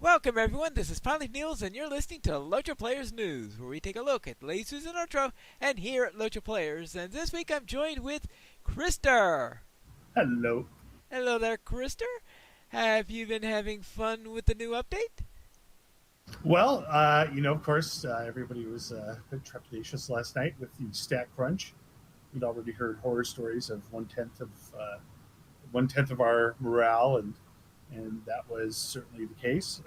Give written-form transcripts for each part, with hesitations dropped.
Welcome everyone, this is Pilot Niels and you're listening to LOTRO Players News, where we take a look at lasers and LOTRO and here at LOTRO Players. And this week I'm joined with Krister. Hello. Hello there, Krister. Have you been having fun with the new update? Well, of course, everybody was a bit trepidatious last night with the stat crunch. We'd already heard horror stories of one tenth of our morale, and that was certainly the case.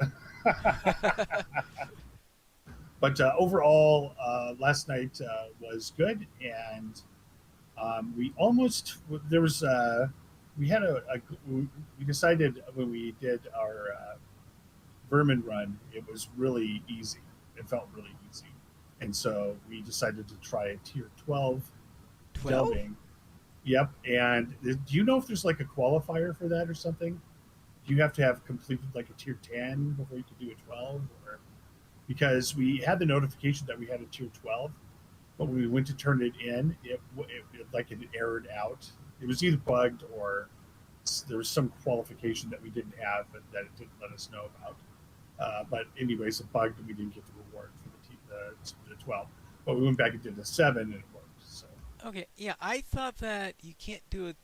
But overall, last night was good, and we almost there was we had we decided when we did our vermin run, it was really easy. It felt really easy. And so we decided to try a tier 12 12? delving. Yep. And do you know if there's like a qualifier for that or something? Do you have to have completed like a tier 10 before you can do a 12? Or because we had the notification that we had a tier 12, but when we went to turn it in, it like it errored out. It was either bugged or there was some qualification that we didn't have and that it didn't let us know about. But anyways, it bugged and we didn't get the reward for the 12. But we went back and did the 7 and it worked. So Okay, yeah, I thought that you can't do a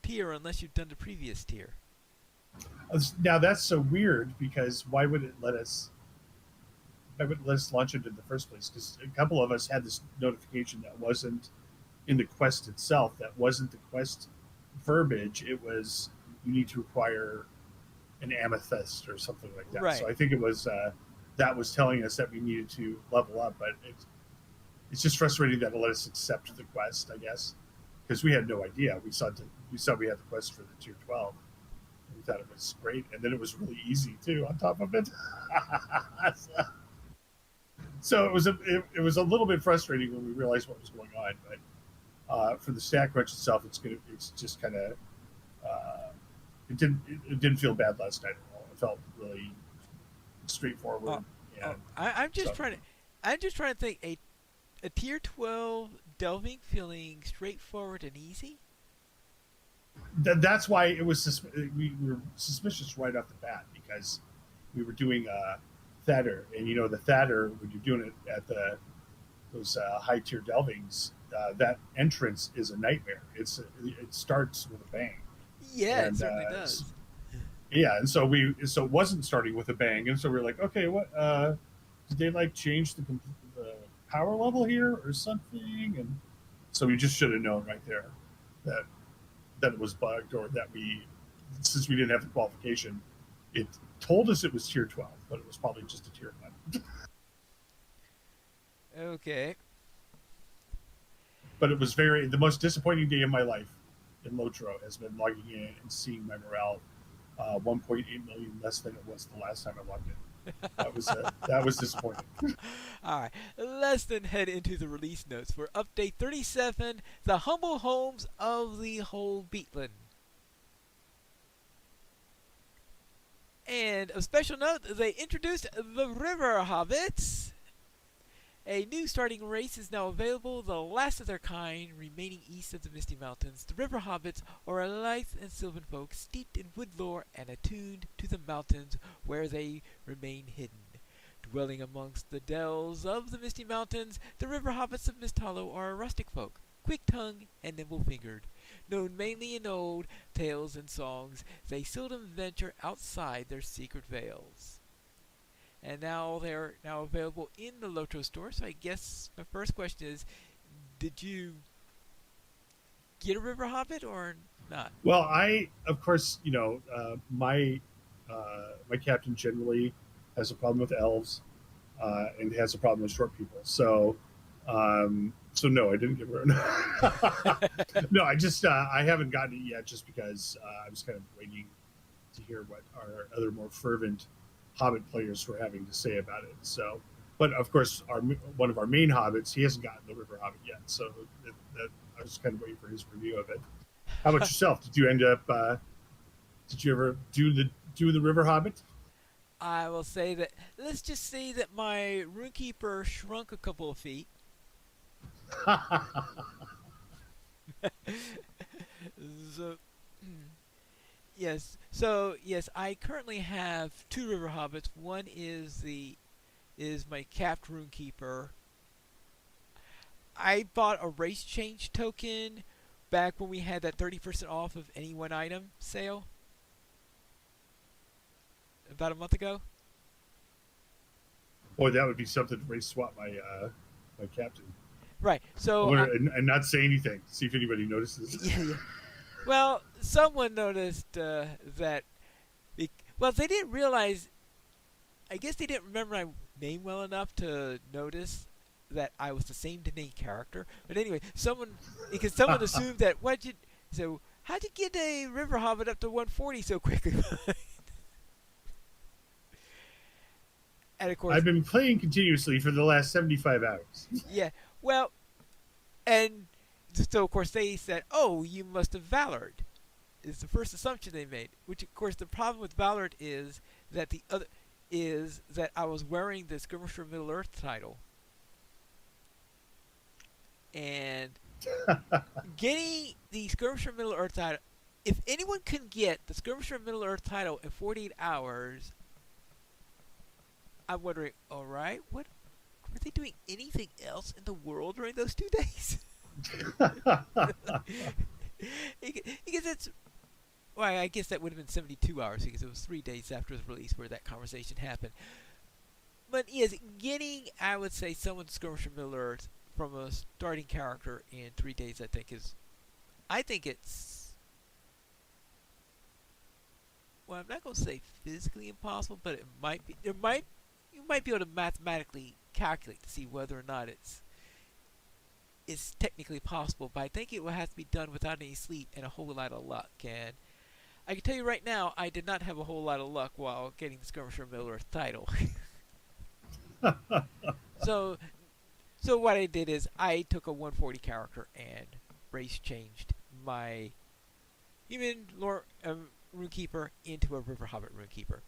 tier unless you've done the previous tier. now that's so weird because why would it let us launch it in the first place? Because a couple of us had this notification that wasn't in the quest itself. That wasn't the quest verbiage. It was you need to acquire an amethyst or something like that. Right. So I think it was that was telling us that we needed to level up, but it's just frustrating that it let us accept the quest, I guess, because we had no idea. We saw we had the quest for the tier 12. We thought it was great, and then it was really easy too. On top of it, so it was a little bit frustrating when we realized what was going on. But for the stat crunch itself, it's just kind of it didn't feel bad last night at all. It felt really Oh, straightforward, oh, and I'm just so trying to, think a tier 12 delving feeling straightforward and easy. that's why we were suspicious right off the bat because we were doing Thatter, and the Thatter when you're doing it at those high tier delvings, that entrance is a nightmare. It starts with a bang, Yeah, it and certainly does. yeah, and so it wasn't starting with a bang, and so we were like, okay, what did they like change the power level here or something? And so we just should have known right there that it was bugged, or that since we didn't have the qualification, it told us it was tier 12, but it was probably just a tier 1. Okay. But it was the most disappointing day of my life in Lotro has been logging in and seeing my morale 1.8 million less than it was the last time I logged in. That was disappointing. Alright, let's then head into the release notes for Update 37, The Humble Homes of the Whole Beatland. And of special note, they introduced the River Hobbits. A new starting race is now available, the last of their kind remaining east of the Misty Mountains. The River Hobbits are a lithe and sylvan folk steeped in wood lore and attuned to the mountains where they remain hidden. Dwelling amongst the dells of the Misty Mountains, the River Hobbits of Mist Hollow are a rustic folk, quick-tongued and nimble-fingered. Known mainly in old tales and songs, they seldom venture outside their secret vales. And now they're now available in the Lotro store. So I guess my first question is, did you get a River Hobbit or not? Well, of course, my captain generally has a problem with elves, and has a problem with short people. So no, I didn't get rid. No, I haven't gotten it yet, just because I was kind of waiting to hear what our other more fervent Hobbit players were having to say about it. So, but of course, one of our main Hobbits, he hasn't gotten the River Hobbit yet. So I was kind of waiting for his review of it. How about yourself? Did you end up? Did you ever do the River Hobbit? I will say that, let's just say that my Runekeeper shrunk a couple of feet. So, Yes. So yes, I currently have two river hobbits. One is my capped runekeeper. I bought a race change token back when we had that 30% off of any one item sale about a month ago. Boy, that would be something to race swap my captain. Right. I So wonder, and not say anything. See if anybody notices. yeah, yeah. Well, someone noticed that. Well, they didn't realize. I guess they didn't remember my name well enough to notice that I was the same name character. But anyway, someone assumed that what you so how'd you get a river hobbit up to 140 so quickly? And of course, I've been playing continuously for the last 75 hours. yeah. Well, and so of course they said, "Oh, you must have Valored." Is the first assumption they made. Which of course the problem with Valored is that I was wearing the Skirmisher Middle Earth title, and getting the Skirmisher Middle Earth title. If anyone can get the Skirmisher Middle Earth title in 48 hours, I'm wondering, all right, what were they doing anything else in the world during those 2 days? Because it's well, I guess that would have been 72 hours because it was 3 days after the release where that conversation happened. But yes, getting, I would say, someone's Skirmisher Middle Earth from a starting character in 3 days, I think it's, well, I'm not going to say physically impossible, but it might be, you might be able to mathematically calculate to see whether or not it's technically possible, but I think it will have to be done without any sleep and a whole lot of luck. And I can tell you right now, I did not have a whole lot of luck while getting the Skirmisher Middle Earth title. so, so what I did is I took a 140 character and race changed my human runekeeper into a River Hobbit runekeeper.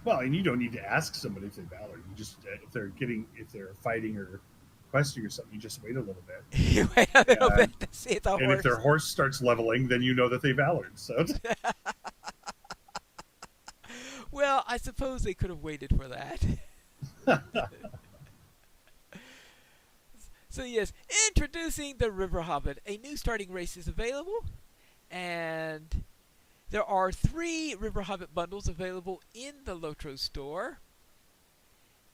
Well, and you don't need to ask somebody if they valor. You just if they're fighting or questing or something, you just wait a little bit. You wait a little bit to see the And horse. if their horse starts leveling, then you know that they valored. So Well, I suppose they could have waited for that. So yes, introducing the River Hobbit. A new starting race is available, and there are 3 River Hobbit bundles available in the LOTRO store.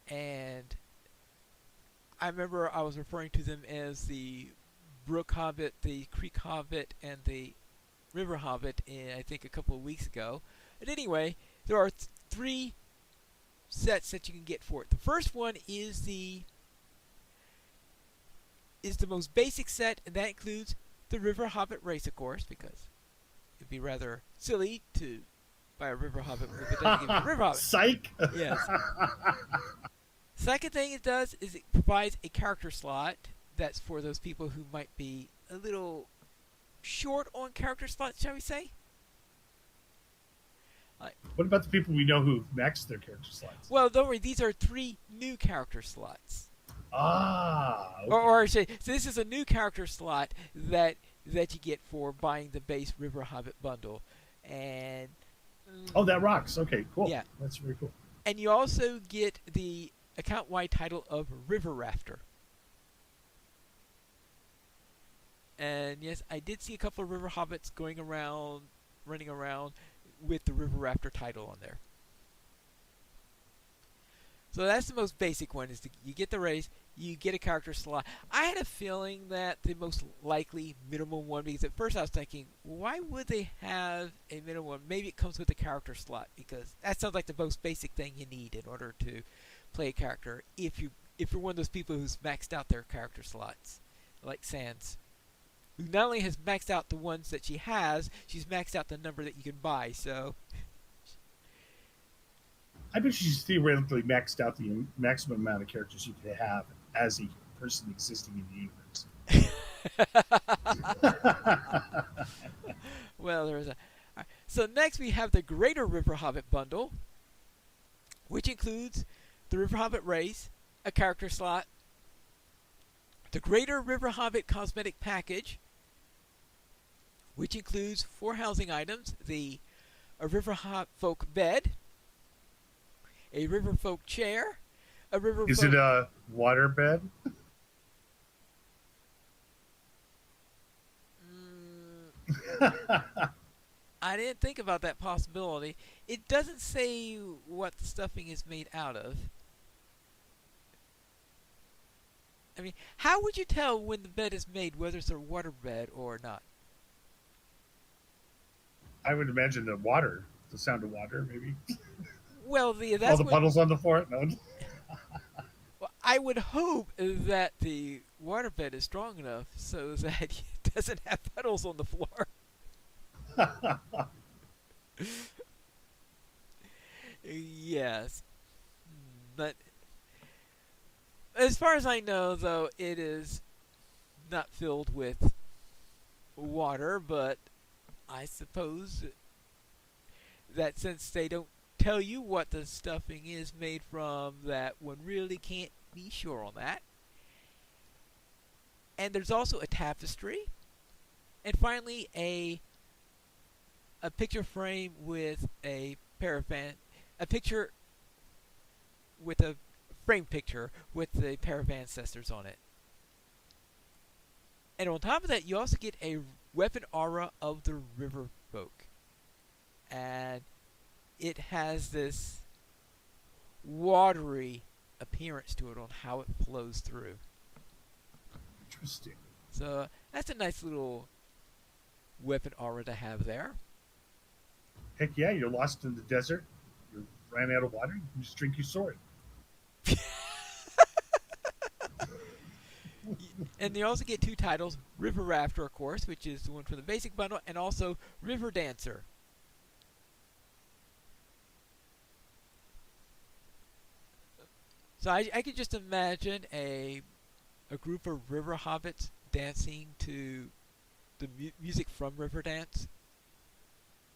And I remember I was referring to them as the Brook Hobbit, the Creek Hobbit, and the River Hobbit I think a couple of weeks ago. But anyway, there are 3 sets that you can get for it. The first one is the most basic set, and that includes the River Hobbit race, of course, because it'd be rather silly to buy a River Hobbit if it doesn't give you a River Hobbit. Psych. Yes. Second thing it does is it provides a character slot that's for those people who might be a little short on character slots, shall we say? What about the people we know who've maxed their character slots? Well, don't worry, these are 3 new character slots. Okay. Or I say, so this is a new character slot that you get for buying the base River Hobbit bundle. And Oh, that rocks. Okay, cool. Yeah. That's very cool. And you also get the account-wide title of River Rafter. And yes, I did see a couple of River Hobbits running around with the River Rafter title on there. So that's the most basic one, is you get the race, you get a character slot. I had a feeling that the most likely minimum one, because at first I was thinking, why would they have a minimum one? Maybe it comes with a character slot, because that sounds like the most basic thing you need in order to play a character, if you're one of those people who's maxed out their character slots, like Sans, who not only has maxed out the ones that she has, she's maxed out the number that you can buy, so... I bet she's theoretically maxed out the maximum amount of characters you could have as a person existing in the universe. Well, there's a... Right. So next we have the Greater River Hobbit bundle, which includes the River Hobbit race, a character slot, the Greater River Hobbit cosmetic package, which includes 4 housing items: a river folk bed, a river folk chair, a river Is it folk. a water bed? Mm, I didn't think about that possibility. It doesn't say what the stuffing is made out of. I mean, how would you tell when the bed is made whether it's a water bed or not? I would imagine the water, the sound of water, maybe. Well, All that's the what. puddles on the floor. No. Well, I would hope that the water bed is strong enough so that it doesn't have puddles on the floor. Yes, but as far as I know, though, it is not filled with water. But I suppose that since they don't tell you what the stuffing is made from, that one really can't be sure on that. And there's also a tapestry, and finally a picture frame with a picture with a frame picture with a pair of ancestors on it. And on top of that, you also get a weapon aura of the river folk, and it has this watery appearance to it on how it flows through. Interesting. So that's a nice little weapon aura to have there. Heck yeah, you're lost in the desert. You ran out of water. You can just drink your sword. And you also get 2 titles: River Rafter, of course, which is the one for the basic bundle, and also River Dancer. So I could just imagine a group of river hobbits dancing to the music from Riverdance,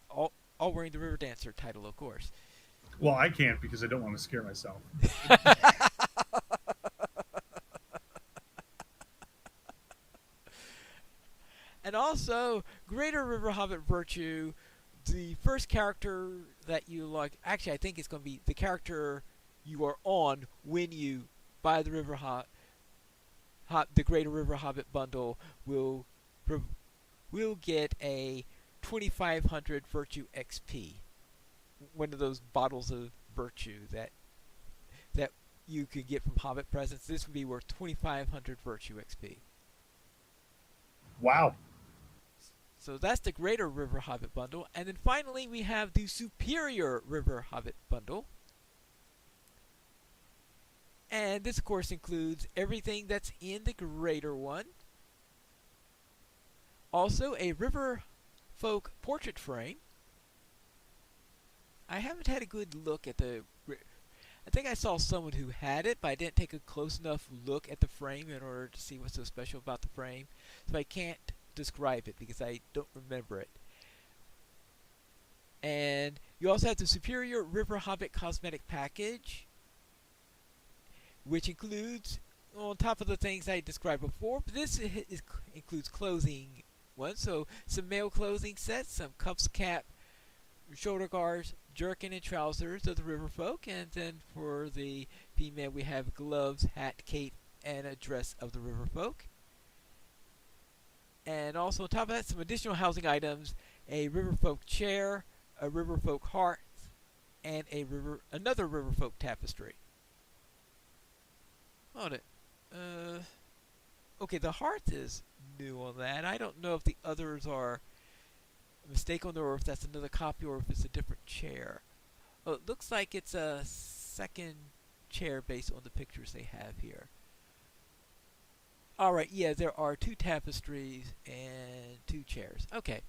all wearing the River Dancer title, of course. Well, I can't because I don't want to scare myself. And also, Greater River Hobbit Virtue, the first character that you like. Actually, I think it's going to be the character you are on when you buy the the Greater River Hobbit bundle will get a 2500 Virtue XP. One of those bottles of Virtue that you could get from Hobbit Presents. This would be worth 2500 Virtue XP. Wow. So that's the Greater River Hobbit bundle. And then finally we have the Superior River Hobbit bundle. And this, of course, includes everything that's in the Greater one. Also, a River Folk portrait frame. I haven't had a good look at I think I saw someone who had it, but I didn't take a close enough look at the frame in order to see what's so special about the frame. So I can't describe it because I don't remember it. And you also have the Superior River Hobbit cosmetic package, which includes, on top of the things I described before, but this includes clothing ones. So some male clothing sets, some cuffs, cap, shoulder guards, jerkin, and trousers of the river folk. And then for the female, we have gloves, hat, cape, and a dress of the river folk. And also on top of that, some additional housing items: a river folk chair, a river folk hearth, and another river folk tapestry. Hold it. Okay, the hearth is new on that. I don't know if the others are a mistake on there, or if that's another copy, or if it's a different chair. Oh, it looks like it's a second chair based on the pictures they have here. Alright, yeah, there are 2 tapestries and 2 chairs. Okay.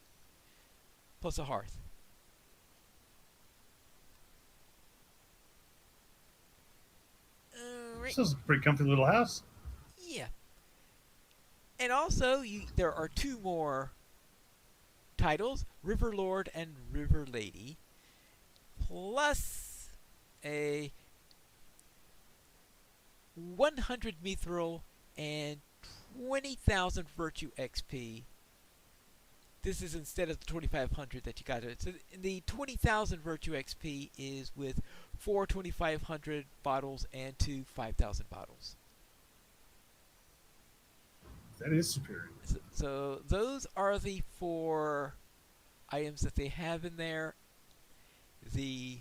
Plus a hearth. This is a pretty comfy little house. Yeah. And also, there are 2 more titles: River Lord and River Lady, plus a 100 mithril and 20,000 Virtue XP this is instead of the 2,500 that you got. So the 20,000 Virtue XP is with 4 2,500 bottles and 2 5,000 bottles. That is superior. So those are the 4 items that they have in there. They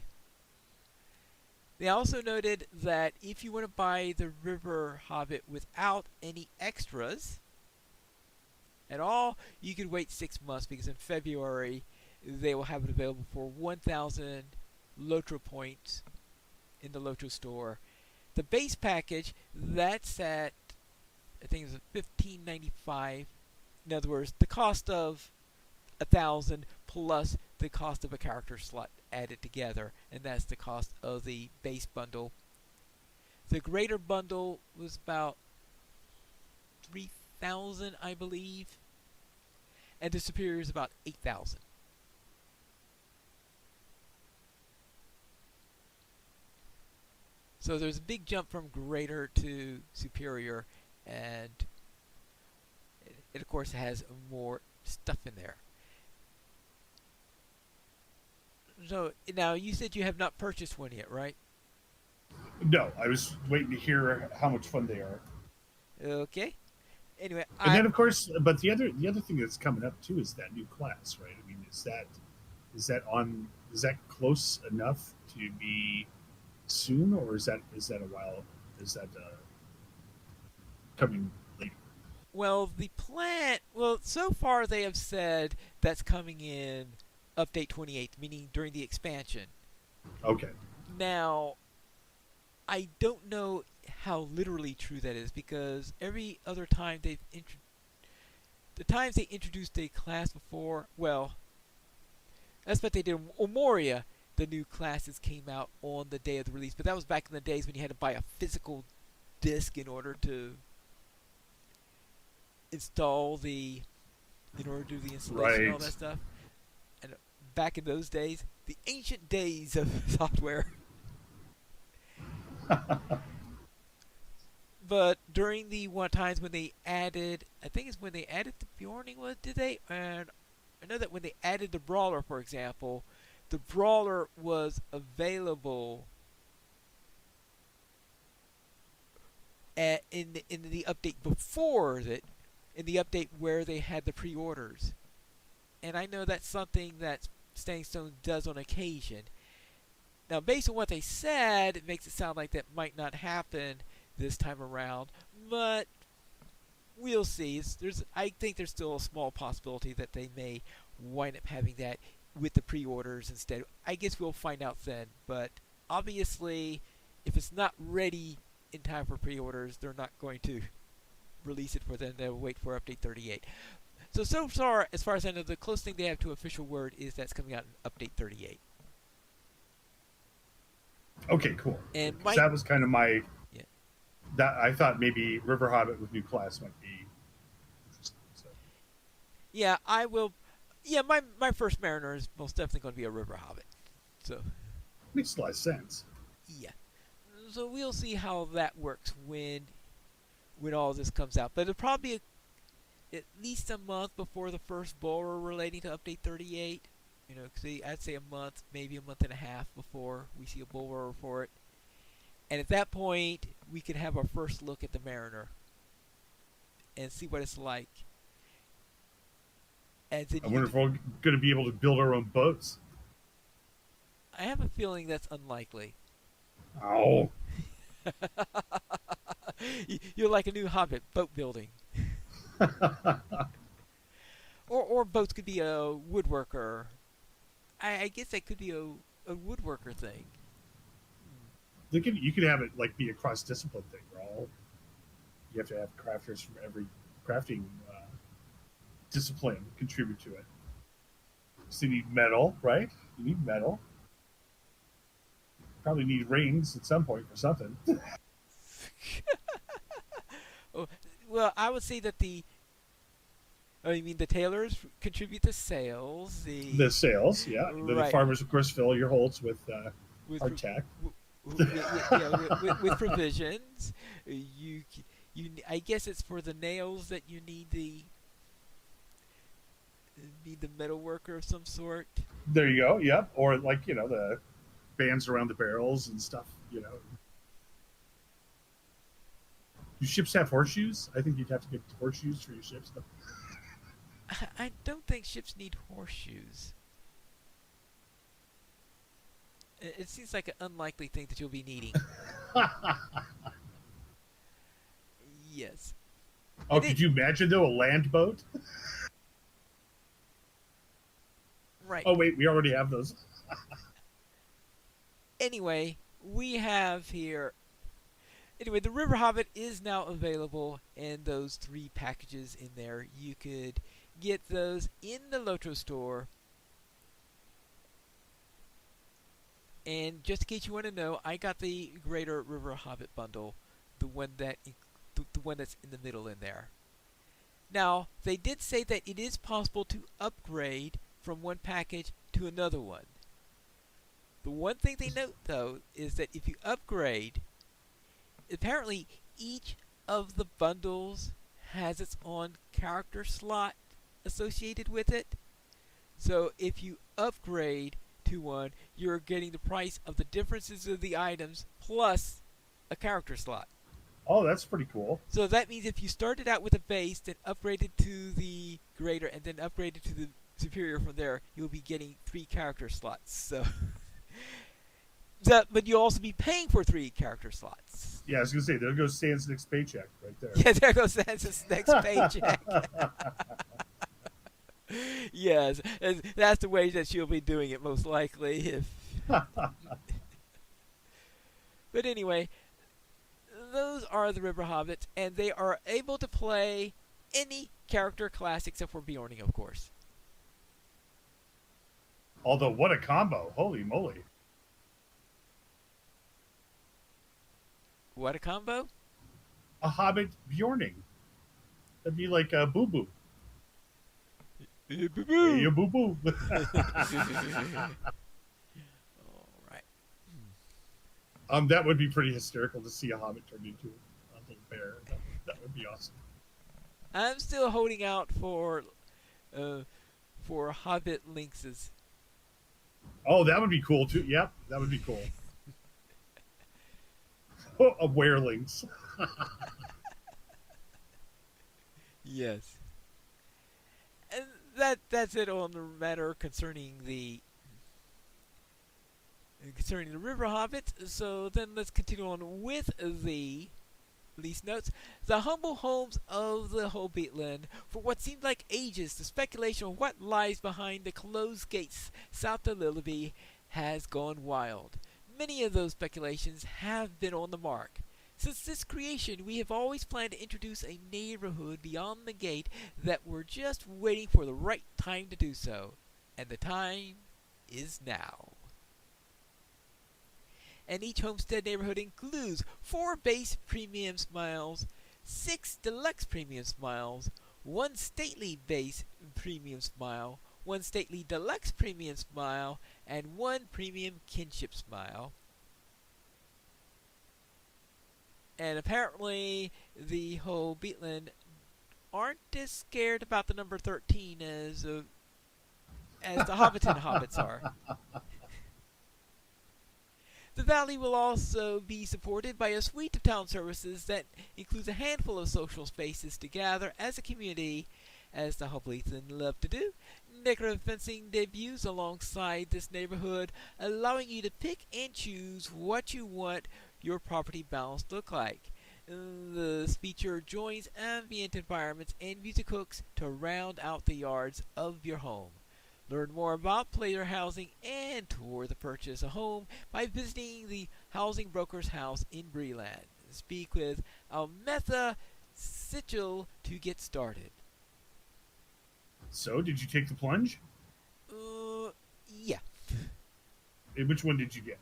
also noted that if you want to buy the River Hobbit without any extras at all, you could wait 6 months, because in February they will have it available for 1,000 LOTRO points in the LOTRO store. The base package, that's at, I think it's $15.95. In other words, the cost of 1,000 plus the cost of a character slot added together, and that's the cost of the base bundle. The greater bundle was about 3,000, I believe, and the superior is about 8,000. So there's a big jump from greater to superior, and it of course has more stuff in there. So now you said you have not purchased one yet, right? No, I was waiting to hear how much fun they are. Okay. Anyway, And then of course, but the other thing that's coming up too is that new class, right? I mean, is that close enough to be soon, or is that a while? Is that coming later? well, the plan. Well, so far they have said that's coming in update 28, meaning during the expansion. Okay. Now, I don't know how literally true that is, because every other time the times they introduced a class before, well, that's what they did in Omoria. The new classes came out on the day of the release, but that was back in the days when you had to buy a physical disc in order to install in order to do the installation and all that stuff. And back in those days, the ancient days of software. But during the times when they added, I think it's when they added the Bjorning, did they? And I know that when they added the Brawler, for example, the Brawler was available in the update before that, in the update where they had the pre-orders. And I know that's something that Standing Stone does on occasion. Now, based on what they said, it makes it sound like that might not happen this time around, but we'll see. I think there's still a small possibility that they may wind up having that with the pre-orders instead. I guess we'll find out then, but obviously, if it's not ready in time for pre-orders, they're not going to release it for them. They'll wait for update 38. So far, as far as I know, the closest thing they have to official word is that's coming out in update 38. Okay, cool. And that was kind of my. Yeah. That I thought maybe River Hobbit with new class might be interesting. So. Yeah, I will. Yeah, my first Mariner is most definitely going to be a River Hobbit. So. Makes a lot of sense. Yeah. So we'll see how that works when all this comes out. But it'll probably be at least a month before the first bowler relating to update 38. You know, cause I'd say a month, maybe a month and a half before we see a bull for it. And at that point, we can have our first look at the Mariner and see what it's like. And I wonder if we're going to be able to build our own boats. I have a feeling that's unlikely. Oh. You're like a new Hobbit, boat building. or boats could be a woodworker. I guess that could be a woodworker thing. You could have it like be a cross discipline thing, where you have to have crafters from every crafting discipline contribute to it. So you need metal, right? You need metal. Probably need rings at some point for something. Oh, well, I would say that you mean the tailors contribute to sales? The sales, yeah. Right. The farmers, of course, fill your holds with hardtack. With provisions. I guess it's for the nails that you need Be the metal worker of some sort. There you go. Yep. Or like the bands around the barrels and stuff. Do ships have horseshoes? I think you'd have to get horseshoes for your ships. I don't think ships need horseshoes. It seems like an unlikely thing that you'll be needing. Yes. Oh, And could it, you imagine though a land boat? right. Oh wait, we already have those. Anyway, we have here. Anyway, the River Hobbit is now available in those 3 packages in there. You could get those in the LOTRO store. And just in case you want to know, I got the Greater River Hobbit bundle, the one the one that's in the middle in there. Now, they did say that it is possible to upgrade from one package to another one. The one thing they note, though, is that if you upgrade, apparently each of the bundles has its own character slot associated with it. So if you upgrade to one, you're getting the price of the differences of the items plus a character slot. Oh, that's pretty cool. So that means if you started out with a base, then upgraded to the greater, and then upgraded to the superior from there, you'll be getting 3 character slots. So, but you'll also be paying for 3 character slots. Yeah, I was gonna say there goes Stan's next paycheck right there. Yeah, there goes Sansa's next paycheck. Yes, and that's the way that she'll be doing it most likely. But anyway, those are the River Hobbits, and they are able to play any character class except for Bjorning, of course. Although, what a combo! Holy moly! What a combo! A Hobbit Bjorning. That'd be like a boo boo. Hey, a boo boo. All right. That would be pretty hysterical to see a Hobbit turned into a little bear. That would be awesome. I'm still holding out for Hobbit lynxes. Oh, that would be cool too. Yep, that would be cool. Oh, a werelings. Yes. And that's it on the matter concerning the River Hobbits. So then let's continue on with the lease notes. The humble homes of the Hobbitland. For what seemed like ages, the speculation of what lies behind the closed gates south of Lillaby has gone wild. Many of those speculations have been on the mark. Since this creation, we have always planned to introduce a neighborhood beyond the gate that we're just waiting for the right time to do so. And the time is now. And each homestead neighborhood includes 4 base premium smiles, 6 deluxe premium smiles, 1 stately base premium smile, 1 stately deluxe premium smile, and 1 premium kinship smile. And apparently the whole Beatland aren't as scared about the number 13 as the Hobbiton Hobbits are. The Valley will also be supported by a suite of town services that includes a handful of social spaces to gather as a community, as the Hobbitons love to do. Decorative fencing debuts alongside this neighborhood, allowing you to pick and choose what you want your property balance to look like. This feature joins ambient environments and music hooks to round out the yards of your home. Learn more about player housing and tour the purchase a home by visiting the housing broker's house in Breland. Speak with Almetha Sichel to get started. So, did you take the plunge? Yeah. Which one did you get?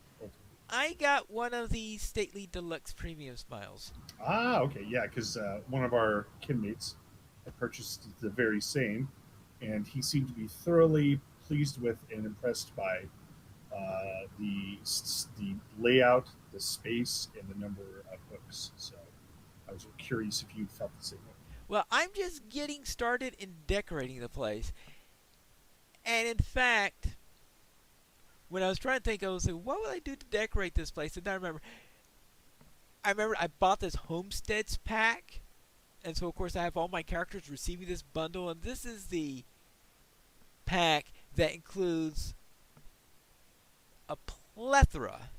I got one of the stately deluxe premium smiles. Ah, okay, yeah, because one of our kinmates had purchased the very same, and he seemed to be thoroughly pleased with and impressed by the layout, the space, and the number of hooks. So I was curious if you felt the same way. Well, I'm just getting started in decorating the place. And in fact, when I was trying to think, I was like, what would I do to decorate this place? And I remember I bought this Homesteads pack. And so, of course, I have all my characters receiving this bundle. And this is the pack that includes a plethora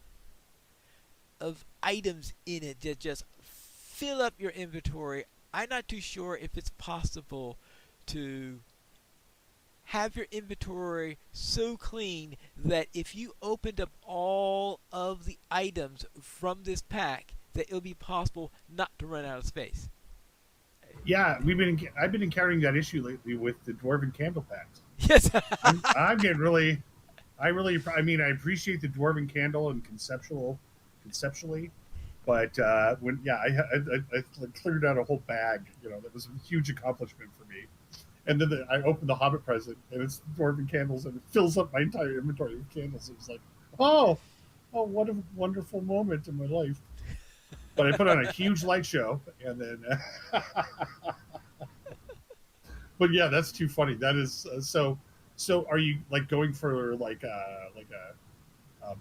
of items in it that just fill up your inventory. I'm not too sure if it's possible to have your inventory so clean that if you opened up all of the items from this pack, that it'll be possible not to run out of space. Yeah, I've been encountering that issue lately with the dwarven candle packs. Yes. I'm getting really, I mean, I appreciate the dwarven candle and conceptually, but when yeah, I cleared out a whole bag. You know, that was a huge accomplishment for me. And then I opened the Hobbit present, and it's dwarven candles, and it fills up my entire inventory with candles. It was like, oh, what a wonderful moment in my life. But I put on a huge light show, and then. But yeah, that's too funny. That is so. So, are you like going for like a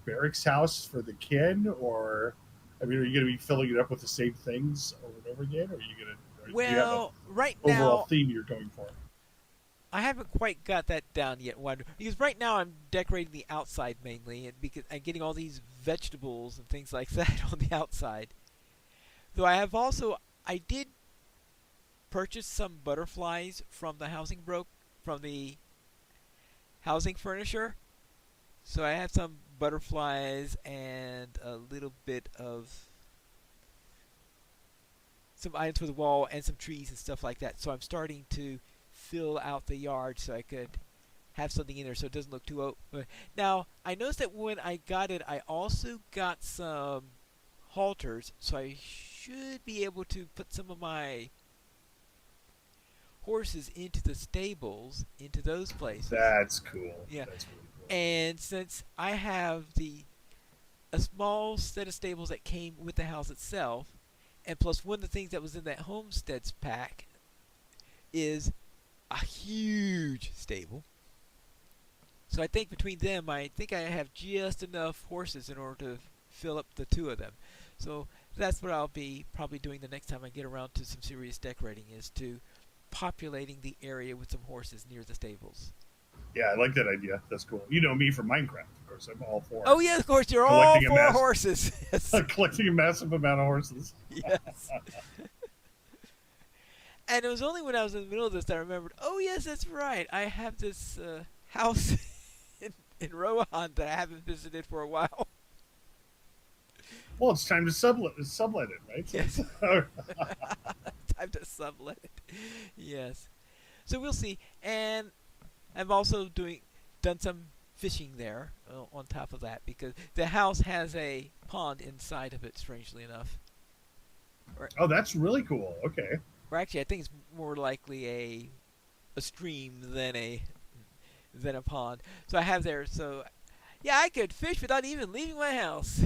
barracks house for the kin, or I mean, are you going to be filling it up with the same things over and over again, or are you going to? Or do you have an Well, right overall now theme you're going for? I haven't quite got that down yet. Because right now I'm decorating the outside mainly, and because I'm getting all these vegetables and things like that on the outside. Though I did purchase some butterflies from the housing furnisher. So I have some butterflies and a little bit of some items for the wall and some trees and stuff like that. So I'm starting to fill out the yard so I could have something in there so it doesn't look too open. Now, I noticed that when I got it, I also got some halters, so I should be able to put some of my horses into the stables, into those places. That's cool. Yeah. That's really cool. And since I have a small set of stables that came with the house itself, and plus one of the things that was in that Homesteads pack is a huge stable. So I think between them, I think I have just enough horses in order to fill up the two of them. So that's what I'll be probably doing the next time I get around to some serious decorating, is to populating the area with some horses near the stables. Yeah, I like that idea. That's cool. You know me from Minecraft, of course. I'm all for. Oh yeah, of course you're all collecting for horses. Yes. collecting a massive amount of horses. Yes. And it was only when I was in the middle of this that I remembered, oh yes, that's right. I have this house in Rohan that I haven't visited for a while. Well, it's time to sublet it, right? Yes. Time to sublet it. Yes. So we'll see. And I'm also done some fishing there on top of that, because the house has a pond inside of it, strangely enough. Oh, that's really cool. Okay. Or actually, I think it's more likely a stream than a pond. So I have there. So yeah, I could fish without even leaving my house.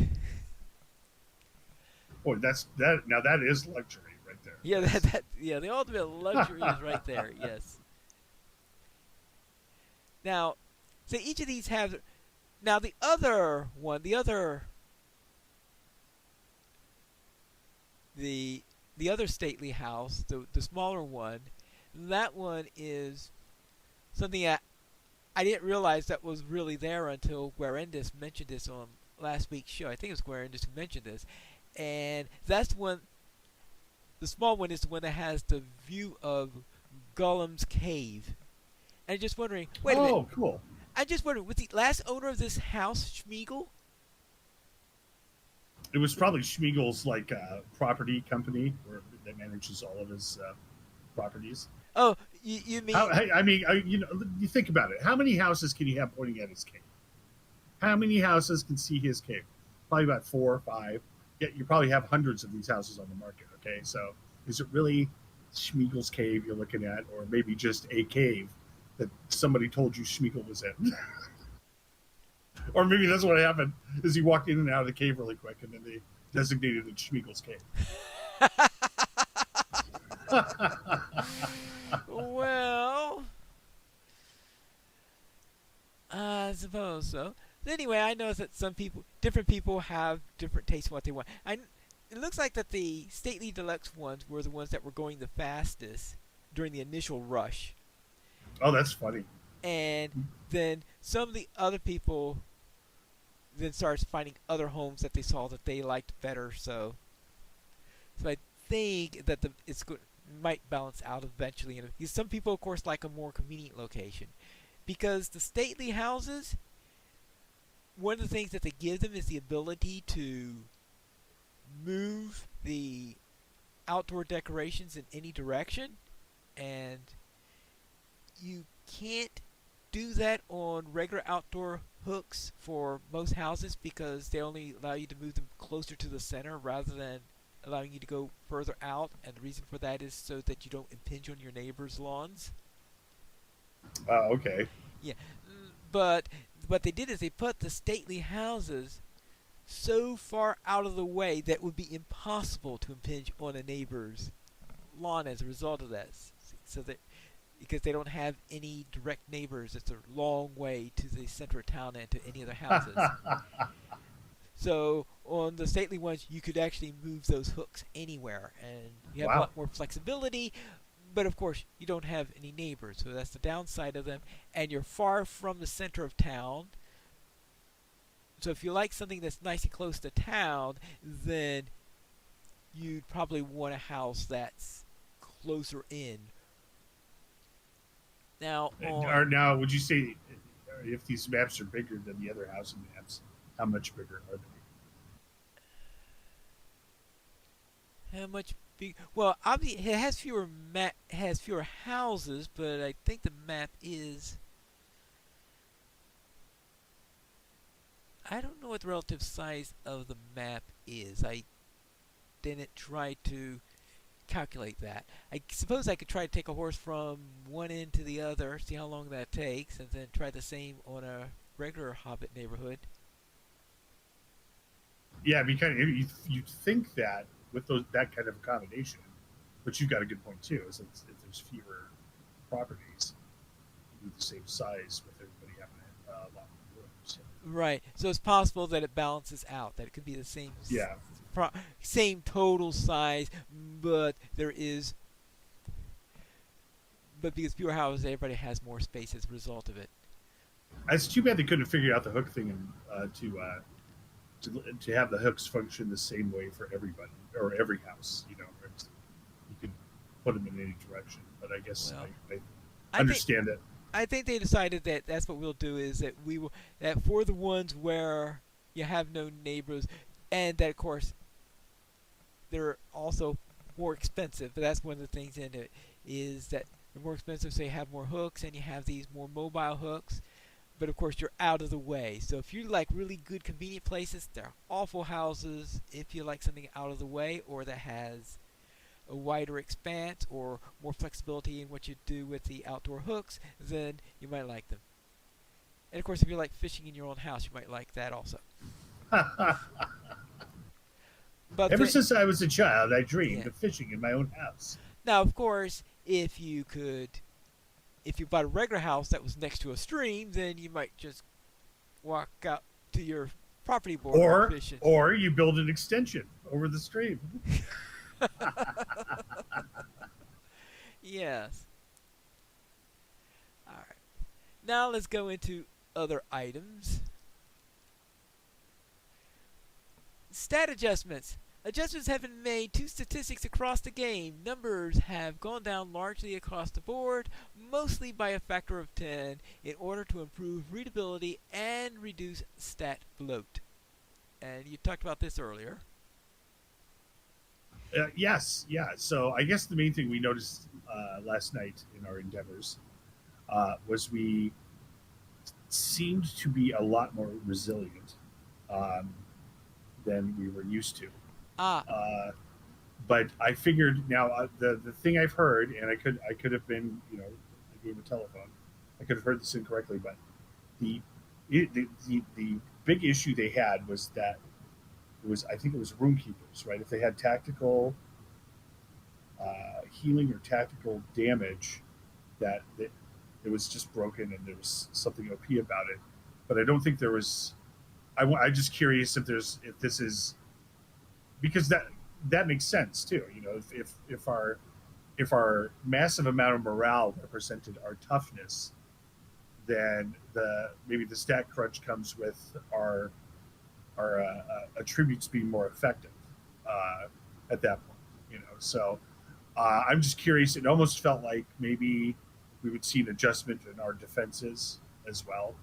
Boy, that. Now that is luxury right there. Yeah, the ultimate luxury is right there. Yes. Now, so each of these have. Now the other one, the other stately house, the smaller one, that one is something that I didn't realize that was really there until Guarendis mentioned this on last week's show. I think it was Guarendis who mentioned this. And that's one, the small one is the one that has the view of Gollum's cave. And I'm just wondering, wait a minute. Oh, cool. I'm just wondering, was the last owner of this house Smeagol? It was probably Smeagol's property company where that manages all of his properties. Oh, you mean? I mean, you think about it. How many houses can you have pointing at his cave? How many houses can see his cave? Probably about 4 or 5. Yet you probably have hundreds of these houses on the market. Okay, so is it really Smeagol's cave you're looking at, or maybe just a cave that somebody told you Smeagol was in? Or maybe that's what happened, is he walked in and out of the cave really quick, and then they designated it Smeagol's cave. Well, suppose so. Anyway, I know that some people, different people, have different tastes in what they want. It looks like that the stately deluxe ones were the ones that were going the fastest during the initial rush, Oh, that's funny. and then some of the other people then started finding other homes that they saw that they liked better. So I think that might balance out eventually. And because some people, of course, like a more convenient location, because the stately houses, one of the things that they give them is the ability to move the outdoor decorations in any direction, and you can't do that on regular outdoor hooks for most houses because they only allow you to move them closer to the center rather than allowing you to go further out, and the reason for that is so that you don't impinge on your neighbors' lawns. Okay. Yeah, but what they did is they put the stately houses so far out of the way that it would be impossible to impinge on a neighbor's lawn as a result of that. So that because they don't have any direct neighbors, it's a long way to the center of town and to any other houses. So on the stately ones, you could actually move those hooks anywhere, and you have a Wow. lot more flexibility. But of course, you don't have any neighbors, so that's the downside of them. And you're far from the center of town. So if you like something that's nice and close to town, then you'd probably want a house that's closer in. Now on Or now, would you say if these maps are bigger than the other housing maps, how much bigger are they? how much big? Well, obviously it has fewer houses, but I think the map is. I don't know what the relative size of the map is. I didn't try to calculate that. I suppose I could try to take a horse from one end to the other, see how long that takes, and then try the same on a regular Hobbit neighborhood. Yeah, because you'd think that with that kind of accommodation, but you've got a good point too. Is that if there's fewer properties, you do the same size with everybody having a lot more rooms. Right. So it's possible that it balances out. That it could be the Yeah. same total size, but there is. But because fewer houses, everybody has more space as a result of it. It's too bad they couldn't figure out the hook thing and to have the hooks function the same way for everybody or every house. You could put them in any direction. But I guess Well, I I think understand that. I think they decided that that's what we'll do is that we will that for the ones where you have no neighbors, and that of course they're also more expensive. But that's one of the things in it is that they're more expensive, so you have more hooks and you have these more mobile hooks. But of course, you're out of the way. So if you like really good, convenient places, they're awful houses. If you like something out of the way or that has a wider expanse or more flexibility in what you do with the outdoor hooks, then you might like them. And of course, if you like fishing in your own house, you might like that also. But Ever the, since I was a child, I yeah. dreamed of fishing in my own house. Now, of course, if you bought a regular house that was next to a stream, then you might just walk out to your property border and Or fish it. or you build an extension over the stream. Yes. All right. Now let's go into other items. Stat adjustments. Adjustments have been made to statistics across the game. Numbers have gone down largely across the board, mostly by a factor of 10, in order to improve readability and reduce stat bloat. And you talked about this earlier. Yes, yeah. So I guess the main thing we noticed last night in our endeavors was we seemed to be a lot more resilient um, than we were used to. Ah, Uh, but I figured now the thing I've heard, and I could have been I gave a telephone. I could have heard this incorrectly, but the the big issue they had was that it was I think it was room keepers, right? If they had tactical healing or tactical damage, that it was just broken and there was something OP about it. but I don't think there was. I'm just curious if this is because that makes sense too. You know, if our massive amount of morale represented our toughness, then maybe the stat crunch comes with our attributes being more effective at that point. You know, so I'm just curious. It almost felt like maybe we would see an adjustment in our defenses as well,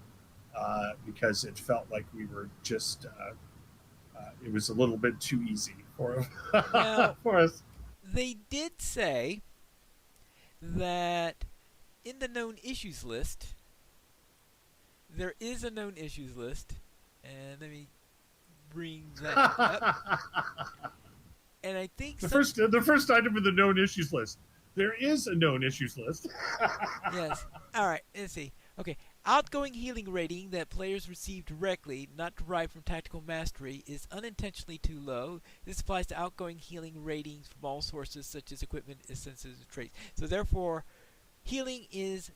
because it felt like we were just it was a little bit too easy for Well, for us. they did say that in the known issues list, there is a known issues list, and let me bring that up. And I think The first item in the known issues list. There is a known issues list. yes. All right. Let's see. Okay. Outgoing healing rating that players receive directly, not derived from tactical mastery, is unintentionally too low. This applies to outgoing healing ratings from all sources such as equipment, essences, and traits. So therefore, healing isn't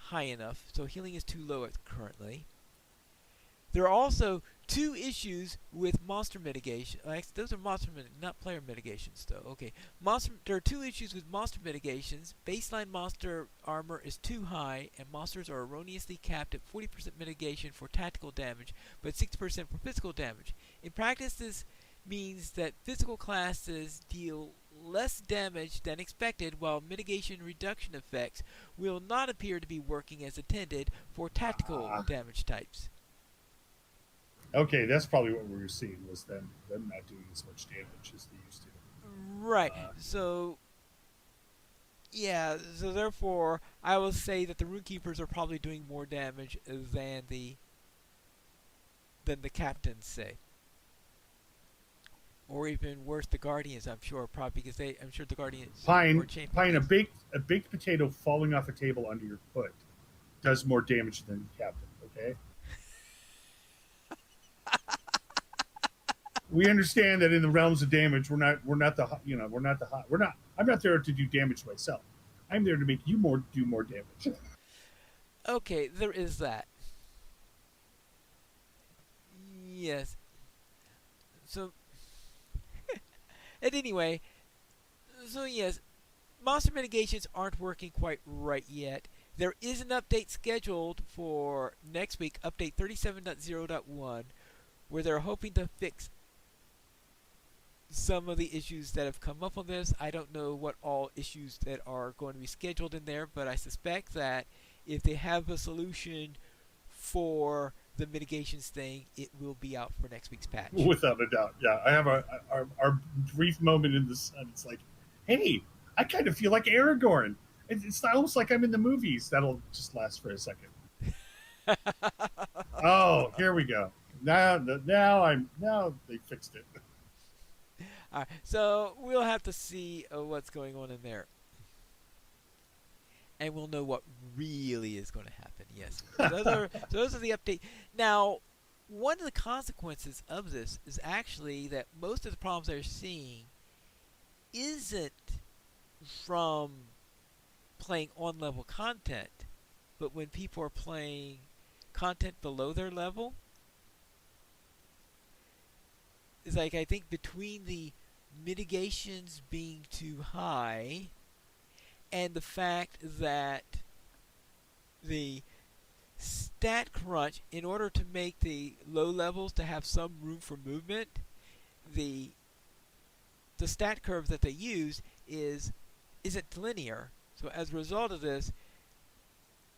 high enough. So healing is too low currently. There are also two issues with monster mitigation. Actually, those are not player mitigations, though. Okay, there are two issues with monster mitigations. Baseline monster armor is too high, and monsters are erroneously capped at 40% mitigation for tactical damage, but 60% for physical damage. In practice, this means that physical classes deal less damage than expected, while mitigation reduction effects will not appear to be working as intended for tactical damage types. Okay, that's probably what we were seeing was them not doing as much damage as they used to. Right. So yeah. So therefore, I will say that the Runekeepers are probably doing more damage than the captains say, or even worse, the Guardians. I'm sure probably because I'm sure the Guardians or Pine, champions. a baked potato falling off a table under your foot does more damage than the captain. Okay. We understand that in the realms of damage, we're not the you know we're not the hot we're not I'm not there to do damage myself. I'm there to make you do more damage. Okay, there is that. Yes. So, and anyway, so yes, monster mitigations aren't working quite right yet. There is an update scheduled for next week, update 37.0.1, where they're hoping to fix some of the issues that have come up on this. I don't know what all issues that are going to be scheduled in there, but I suspect that if they have a solution for the mitigations thing, it will be out for next week's patch. Without a doubt, yeah. I have our brief moment in the sun. It's like, hey, I kind of feel like Aragorn. It's almost like I'm in the movies. That'll just last for a second. Oh, here we go. Now they fixed it. All right, so we'll have to see what's going on in there, and we'll know what really is going to happen. Yes, those are the update. Now, one of the consequences of this is actually that most of the problems they're seeing isn't from playing on level content, but when people are playing content below their level. It's like I think between the mitigations being too high and the fact that the stat crunch, in order to make the low levels to have some room for movement, the stat curve that they use isn't linear. So as a result of this,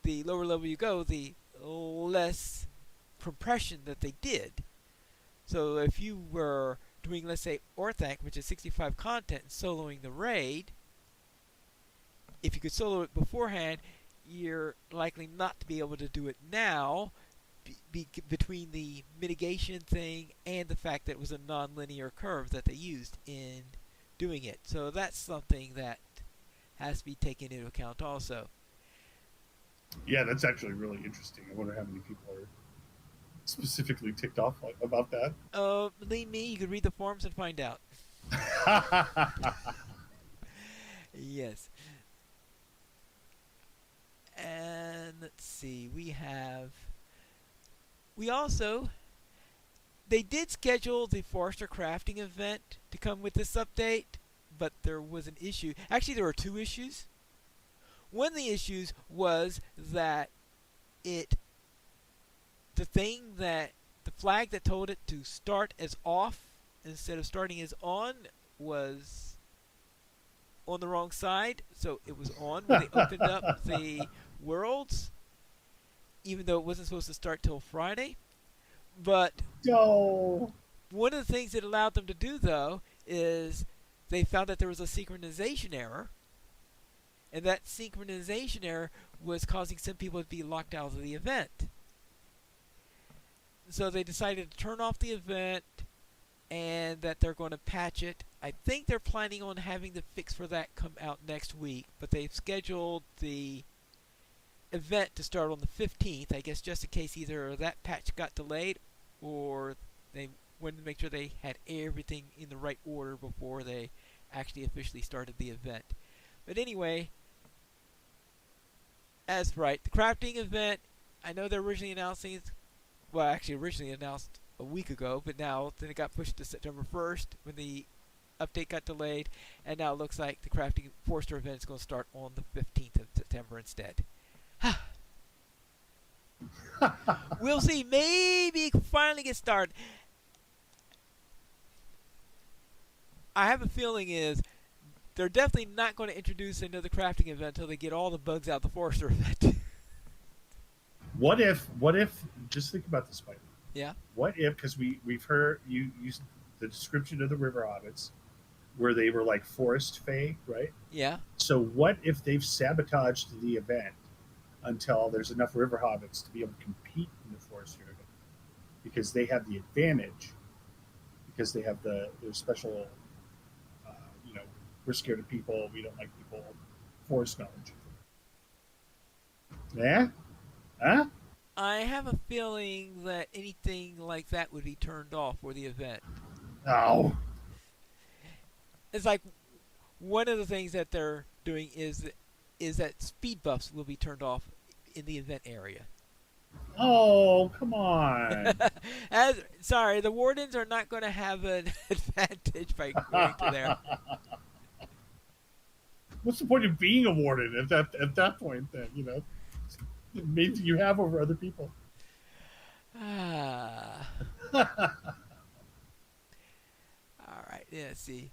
the lower level you go, the less compression that they did. So if you were doing, let's say, Orthanc, which is 65 content, and soloing the raid, if you could solo it beforehand, you're likely not to be able to do it now between the mitigation thing and the fact that it was a non-linear curve that they used in doing it. So that's something that has to be taken into account also. Yeah, that's actually really interesting. I wonder how many people are specifically ticked off about that. Believe me, you could read the forums and find out. Yes. And let's see, we also they did schedule the Forester crafting event to come with this update, but there was an issue. Actually, there were two issues. One of the issues was that it the thing that the flag that told it to start as off instead of starting as on was on the wrong side, so it was on when they opened up the worlds, even though it wasn't supposed to start till Friday. But No. one of the things it allowed them to do, though, is they found that there was a synchronization error, and that synchronization error was causing some people to be locked out of the event. So they decided to turn off the event and that they're going to patch it. I think they're planning on having the fix for that come out next week, but they've scheduled the event to start on the 15th, I guess just in case either that patch got delayed or they wanted to make sure they had everything in the right order before they actually officially started the event. But anyway, that's right. The crafting event, I know they're originally announcing it, well, actually originally announced a week ago, but now then it got pushed to September 1st when the update got delayed, and now it looks like the crafting Forster event is going to start on the 15th of September instead. We'll see. Maybe it can finally get started. I have a feeling is they're definitely not going to introduce another crafting event until they get all the bugs out of the Forster event. What if? Just think about this, Spike. Yeah. What if? Because we've heard you use the description of the river hobbits, where they were like forest fae, right? Yeah. So what if they've sabotaged the event until there's enough river hobbits to be able to compete in the forest area because they have the advantage because they have their special, uh, you know, we're scared of people, we don't like people, forest knowledge. Yeah, huh? I have a feeling that anything like that would be turned off for the event. Oh, It's like one of the things that they're doing is that speed buffs will be turned off in the event area. oh, come on. Sorry, the wardens are not going to have an advantage by going to there. What's the point of being a warden at that point? Then it means you have over other people. Ah. All right. Yeah, let's see.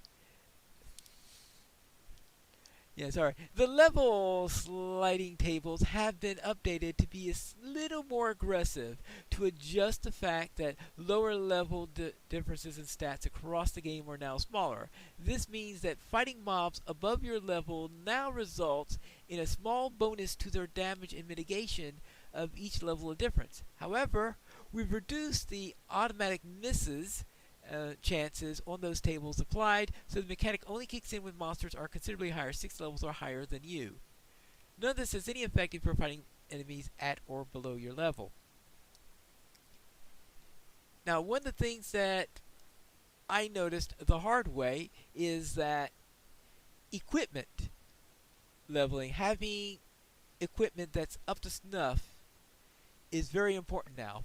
Yeah, sorry. The level sliding tables have been updated to be a little more aggressive to adjust the fact that lower level differences in stats across the game are now smaller. This means that fighting mobs above your level now results in a small bonus to their damage and mitigation of each level of difference. However, we've reduced the automatic misses chances on those tables applied, so the mechanic only kicks in when monsters are considerably higher, 6 levels or higher than you. None of this has any effect if you're fighting enemies at or below your level. Now, one of the things that I noticed the hard way is that equipment leveling, having equipment that's up to snuff, is very important now.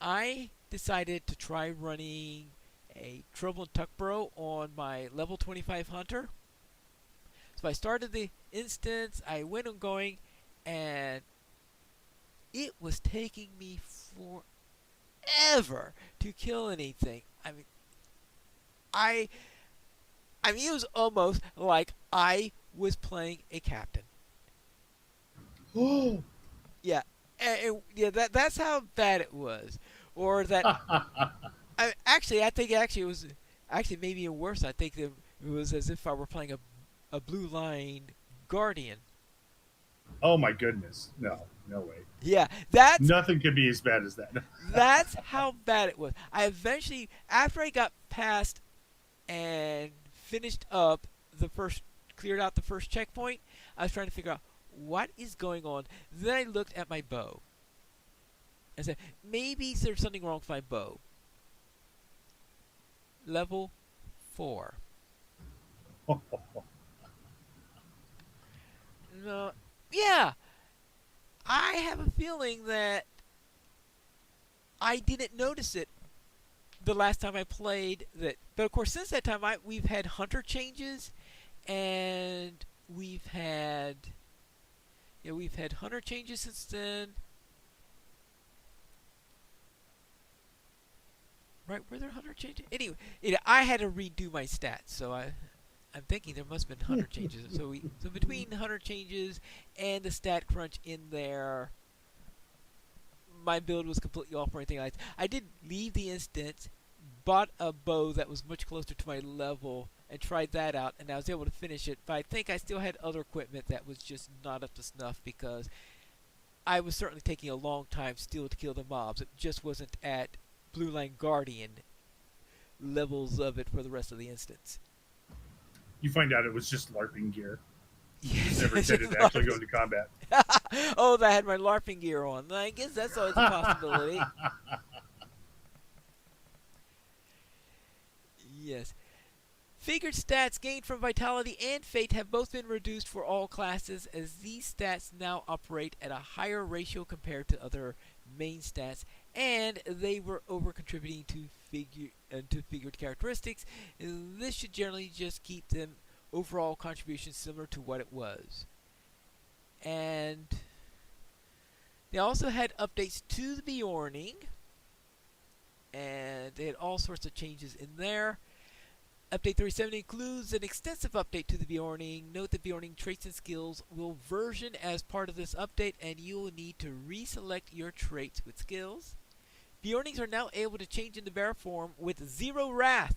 I decided to try running a Trouble in Tuckborough on my level 25 Hunter. So I started the instance, I went on going, and it was taking me forever to kill anything. I mean, it was almost like I was playing a captain. Oh, Yeah, yeah, that's how bad it was. Or that I think it was actually maybe even worse. I think it was as if I were playing a blue line guardian. oh my goodness! No, no way. Yeah, that's Nothing could be as bad as that. that's how bad it was. I eventually, after I got past and finished up cleared out the first checkpoint, I was trying to figure out what is going on. Then I looked at my bow and said, maybe there's something wrong with my bow. Level 4. No, Yeah, I have a feeling that I didn't notice it the last time I played that. But of course, since that time, we've had hunter changes, and we've had hunter changes since then. Right? Were there hunter changes? Anyway, I had to redo my stats, so I'm thinking there must have been hunter changes. So between the hunter changes and the stat crunch in there, my build was completely off or anything like that. I did leave the instance, bought a bow that was much closer to my level, and tried that out, and I was able to finish it. But I think I still had other equipment that was just not up to snuff because I was certainly taking a long time still to kill the mobs. It just wasn't at Blue Line Guardian levels of it for the rest of the instance. You find out it was just LARPing gear. Yes, Never intended to actually go into combat. Oh, I had my LARPing gear on. I guess that's always a possibility. Yes. Figured stats gained from Vitality and Fate have both been reduced for all classes, as these stats now operate at a higher ratio compared to other main stats, and they were over-contributing to figured characteristics. This should generally just keep them overall contribution similar to what it was. And they also had updates to the Bjorning, and they had all sorts of changes in there. Update 37 includes an extensive update to the Bjorning. Note that Bjorning traits and skills will version as part of this update, and you will need to reselect your traits with skills. Bjornings are now able to change into bear form with 0 wrath.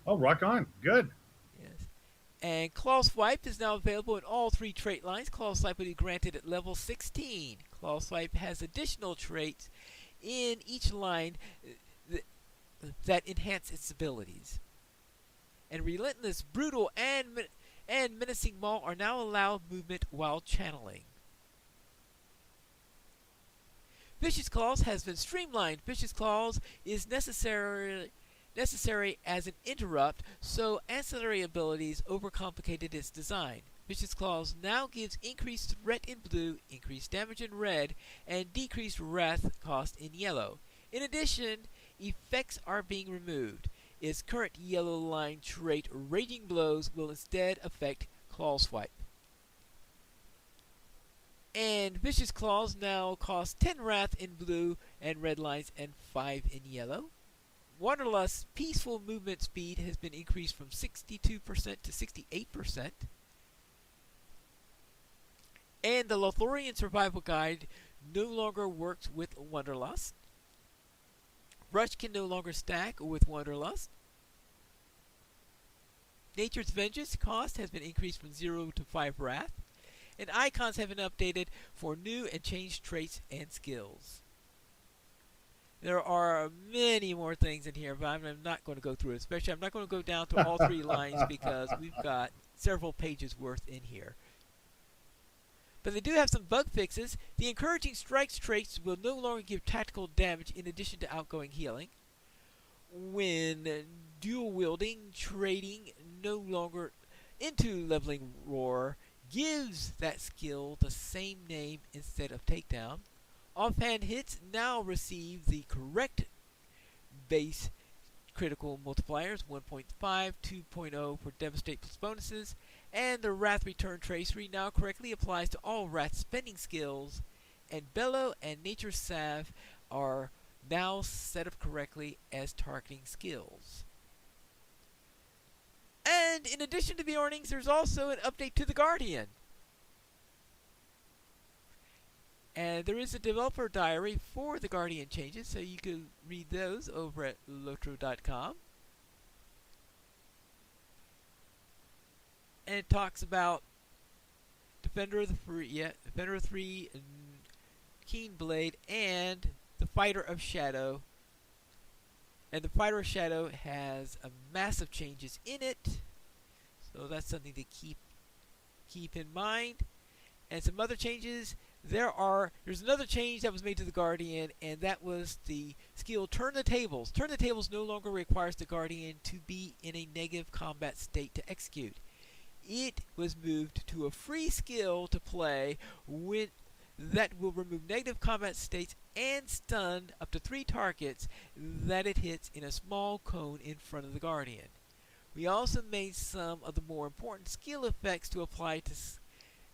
Oh, rock on. Good. Yes. And Claw Swipe is now available in all 3 trait lines. Claw Swipe will be granted at level 16. Claw Swipe has additional traits in each line that enhance its abilities. And Relentless, Brutal, and Menacing Maul are now allowed movement while channeling. Vicious Claws has been streamlined. Vicious Claws is necessary as an interrupt, so ancillary abilities overcomplicated its design. Vicious Claws now gives increased threat in blue, increased damage in red, and decreased wrath cost in yellow. In addition, effects are being removed. Its current yellow line trait, Raging Blows, will instead affect Claw Swipe. And Vicious Claws now cost 10 wrath in blue and red lines and 5 in yellow. Wanderlust's peaceful movement speed has been increased from 62% to 68%. And the Lothorian Survival Guide no longer works with Wanderlust. Rush can no longer stack with Wanderlust. Nature's Vengeance cost has been increased from 0 to 5 wrath. And icons have been updated for new and changed traits and skills. There are many more things in here, but I'm not going to go through it. Especially, I'm not going to go down to all 3 lines because we've got several pages worth in here. But they do have some bug fixes. The Encouraging Strikes traits will no longer give tactical damage in addition to outgoing healing. When dual wielding, trading no longer into Leveling Roar gives that skill the same name instead of takedown. Offhand hits now receive the correct base critical multipliers 1.5, 2.0 for Devastate plus bonuses, and the Wrath Return tracery now correctly applies to all Wrath spending skills, and Bellow and Nature's Salve are now set up correctly as targeting skills. And in addition to the Bjornings, there's also an update to the Guardian. And there is a developer diary for the Guardian changes, so you can read those over at LOTRO.com. And it talks about Defender of 3, Keen Blade, and the Fighter of Shadow. And the Fighter of Shadow has a massive changes in it, so that's something to keep in mind. And some other changes. There's another change that was made to the Guardian, and that was the skill Turn the Tables. Turn the Tables no longer requires the Guardian to be in a negative combat state to execute. it was moved to a free skill to play when that will remove negative combat states and stun up to 3 targets that it hits in a small cone in front of the Guardian. We also made some of the more important skill effects to apply to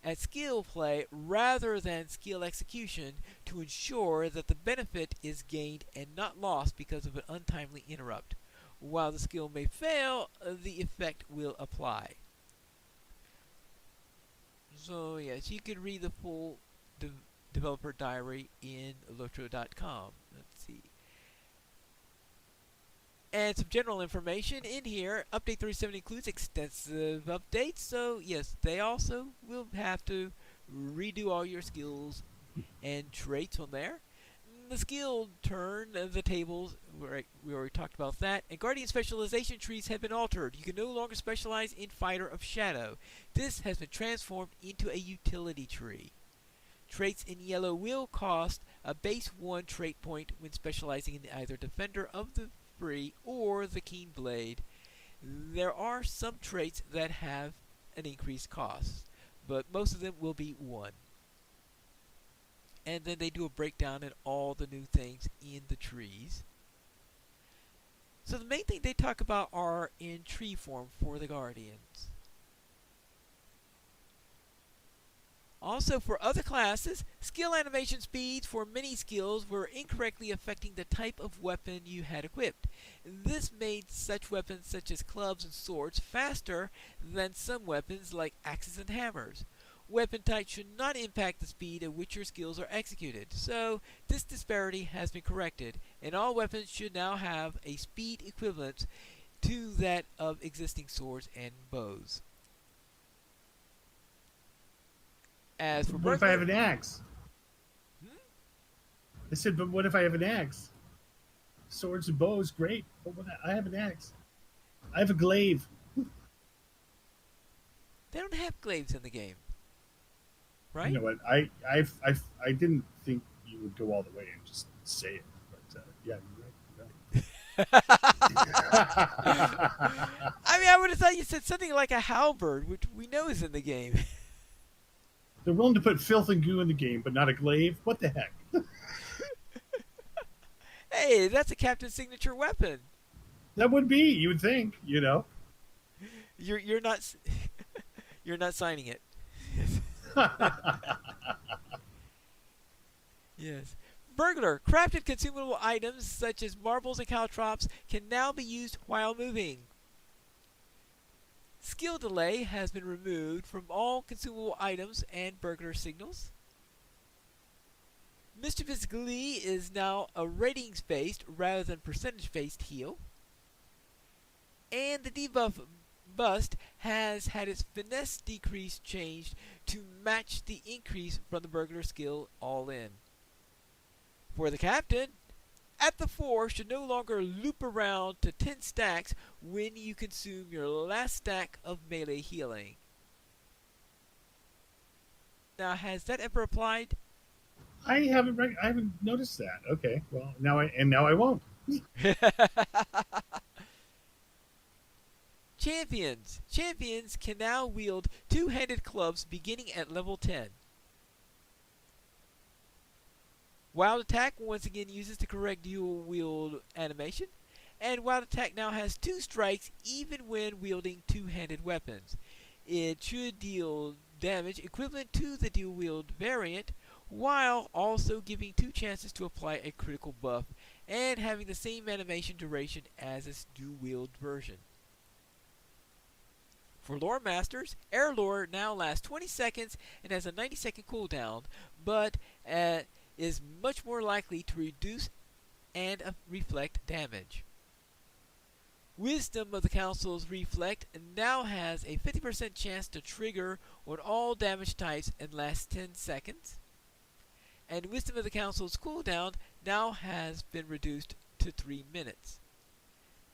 at skill play rather than skill execution to ensure that the benefit is gained and not lost because of an untimely interrupt. While the skill may fail, the effect will apply. So yes, you can read the full developer diary in LOTRO.com. Let's see. And some general information in here. Update 37 includes extensive updates, so yes, they also will have to redo all your skills and traits on there. The skill turn, the tables, we already talked about that. And Guardian specialization trees have been altered. You can no longer specialize in Fighter of Shadow. This has been transformed into a utility tree. Traits in yellow will cost a base 1 trait point when specializing in either Defender of the Free or the Keen Blade. There are some traits that have an increased cost, but most of them will be 1. And then they do a breakdown in all the new things in the trees. So the main thing they talk about are in tree form for the Guardians. Also, for other classes, skill animation speeds for many skills were incorrectly affecting the type of weapon you had equipped. This made such weapons such as clubs and swords faster than some weapons like axes and hammers. Weapon type should not impact the speed at which your skills are executed, so this disparity has been corrected, and all weapons should now have a speed equivalent to that of existing swords and bows. As for What if I have burglar, an axe? I said, but what if I have an axe? Swords and bows, great. But what, I have an axe. I have a glaive. they don't have glaives in the game, You right? know what? I didn't think you would go all the way and just say it, but yeah, you're right. I mean, I would have thought you said something like a halberd, which we know is in the game. They're willing to put filth and goo in the game, but not a glaive. What the heck? Hey, that's a captain's signature weapon. That would be. You would think. You know. You're not you're not signing it. Yes. Burglar. Crafted consumable items such as marbles and caltrops can now be used while moving. Skill delay has been removed from all consumable items and burglar signals. Mischievous Glee is now a ratings based rather than percentage based heal. And the debuff Bust has had its finesse decrease changed to match the increase from the burglar skill all in. For the captain, at the 4 should no longer loop around to 10 stacks when you consume your last stack of melee healing. Now, has that ever applied? I haven't noticed that. Okay. Well, now I won't. Champions. Champions can now wield two-handed clubs beginning at level 10. Wild Attack once again uses the correct dual wield animation, and Wild Attack now has 2 strikes even when wielding two-handed weapons. It should deal damage equivalent to the dual wield variant, while also giving 2 chances to apply a critical buff and having the same animation duration as its dual wield version. For Lore Masters, Air Lore now lasts 20 seconds and has a 90-second cooldown, but is much more likely to reduce and reflect damage. Wisdom of the Council's Reflect now has a 50% chance to trigger on all damage types and lasts 10 seconds. And Wisdom of the Council's cooldown now has been reduced to 3 minutes.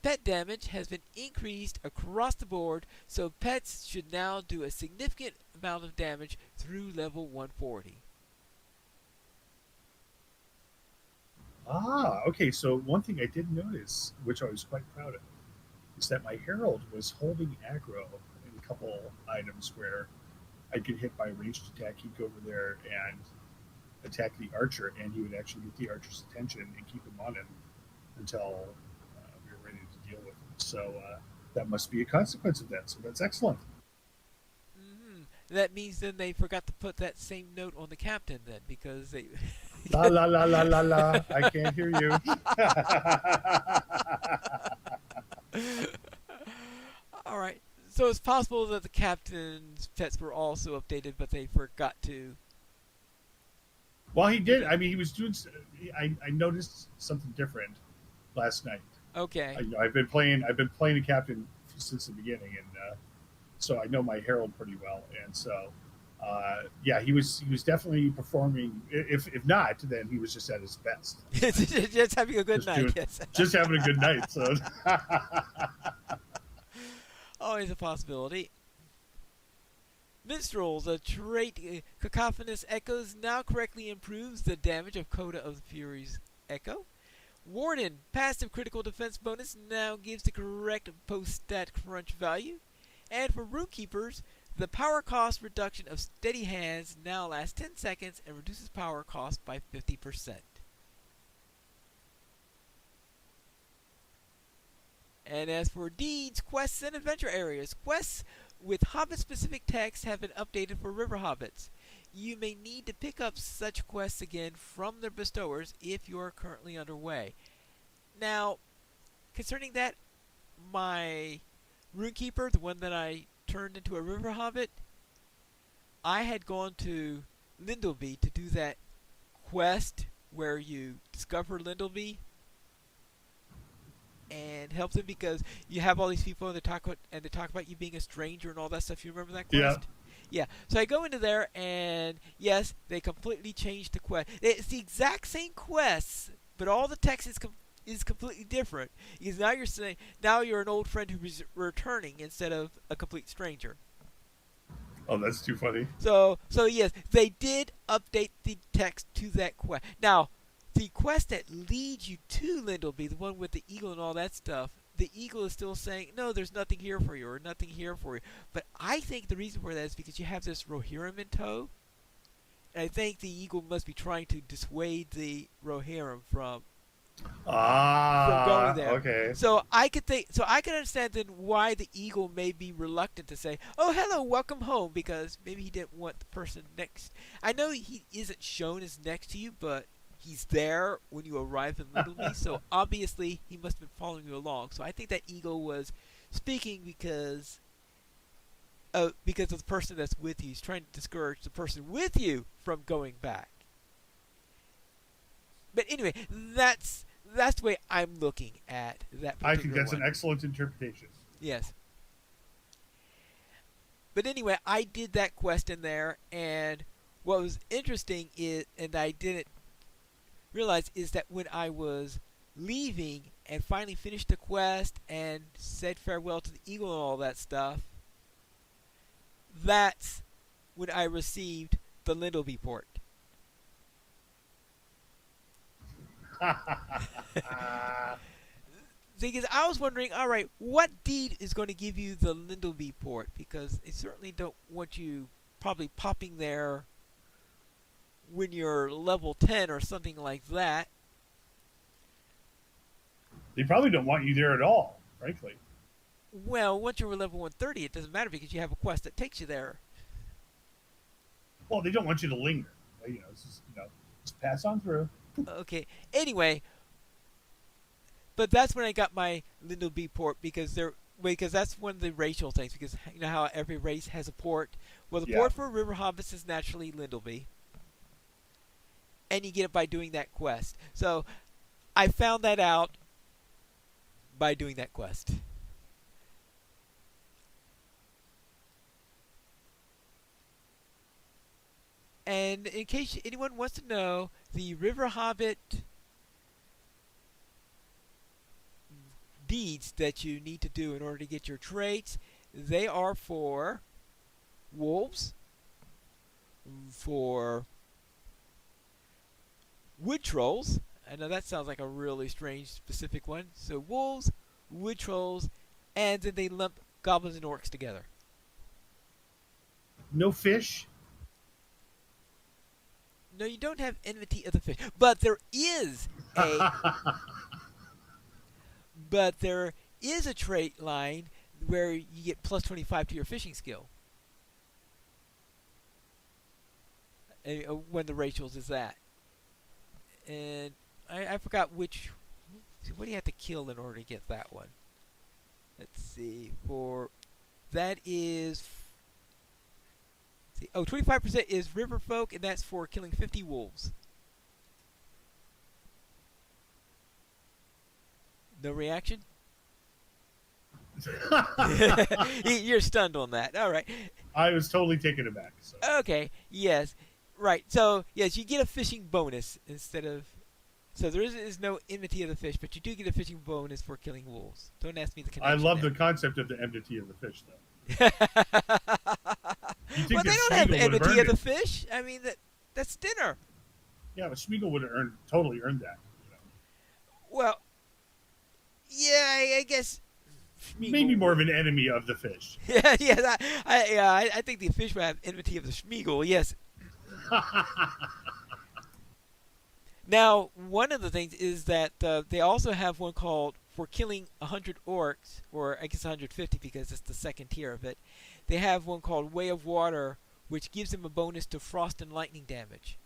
Pet damage has been increased across the board, so pets should now do a significant amount of damage through level 140. Okay. So one thing I did notice, which I was quite proud of, is that my Herald was holding aggro and couple items where I'd get hit by a ranged attack. He'd go over there and attack the archer, and he would actually get the archer's attention and keep him on him until we were ready to deal with him. So that must be a consequence of that. So that's excellent. That means then they forgot to put that same note on the captain then because they. La la la la la la. I can't hear you. All right. So it's possible that the captain's pets were also updated, but they forgot to. Well, he did. I mean, he was doing. I noticed something different last night. Okay. I've been playing. I've been playing a captain since the beginning, and so I know my herald pretty well. And so, yeah, he was definitely performing. If not, then he was just at his best. Just having a good night. Yes. Just having a good night. So. Always a possibility. Minstrels, a trait cacophonous echoes now correctly improves the damage of Coda of the Fury's echo. Warden, passive critical defense bonus now gives the correct post-stat crunch value. And for Runekeepers, the power cost reduction of Steady Hands now lasts 10 seconds and reduces power cost by 50%. And as for deeds, quests, and adventure areas, quests with Hobbit-specific text have been updated for River Hobbits. You may need to pick up such quests again from their bestowers if you are currently underway. Now, concerning that, my Runekeeper, the one that I turned into a River Hobbit, I had gone to Lindleby to do that quest where you discover Lindleby and help them because you have all these people and they talk about you being a stranger and all that stuff. You remember that quest? Yeah. So I go into there and yes, they completely changed the quest. It's the exact same quests, but all the text is completely different because now you're an old friend who's returning instead of a complete stranger. Oh, that's too funny. So yes, they did update the text to that quest. Now, the quest that leads you to Lindleby, the one with the eagle and all that stuff, the eagle is still saying, no, there's nothing here for you, or nothing here for you. But I think the reason for that is because you have this Rohirrim in tow. And I think the eagle must be trying to dissuade the Rohirrim from going there. Okay. So I could understand then why the eagle may be reluctant to say, "Oh, hello, welcome home," because maybe he didn't want the person next. I know he isn't shown as next to you, but he's there when you arrive in Lindleby, so obviously he must have been following you along. So I think that eagle was speaking because of the person that's with you. He's trying to discourage the person with you from going back. But anyway, that's the way I'm looking at that particular I think that's one. an excellent interpretation. Yes. But anyway, I did that quest in there, and what was interesting is, and I didn't realize, is that when I was leaving and finally finished the quest and said farewell to the eagle and all that stuff, that's when I received the Lindleby port. Because I was wondering, all right, what deed is going to give you the Lindleby port? Because they certainly don't want you probably popping there when you're level 10 or something like that. They probably don't want you there at all, frankly. Well, once you're level 130, it doesn't matter because you have a quest that takes you there. Well, they don't want you to linger. Just pass on through. Okay. Anyway, but that's when I got my Lindleby port because that's one of the racial things. Because you know how every race has a port. Well, the port for River Hobbits is naturally Lindleby, and you get it by doing that quest. So I found that out by doing that quest. And in case anyone wants to know, the River Hobbit deeds that you need to do in order to get your traits, they are for wolves, for wood trolls. I know that sounds like a really strange specific one. So wolves, wood trolls, and then they lump goblins and orcs together. No fish. No, you don't have enmity of the fish, but a there is a trait line where you get plus 25 to your fishing skill. When the ratios is that. And I forgot which. What do you have to kill in order to get that one? Let's see. For that is. See, 25% is river folk, and that's for killing 50 wolves. No reaction? You're stunned on that. All right. I was totally taken aback. So. Okay. Yes. Right. So yes, you get a fishing bonus instead of. So there is no enmity of the fish, but you do get a fishing bonus for killing wolves. Don't ask me the connection. I love there. the concept of the enmity of the fish, though. Well, they don't have enmity of the fish. I mean, that's dinner. Yeah, but Smeagol would have totally earned that. You know? Well, yeah, I guess. Smeagol maybe more of an enemy of the fish. Yeah, yes, I think the fish would have enmity of the Smeagol. Yes. Now, one of the things is that they also have one called for killing 100 orcs, or I guess 150 because it's the second tier of it. They have one called Way of Water, which gives them a bonus to frost and lightning damage.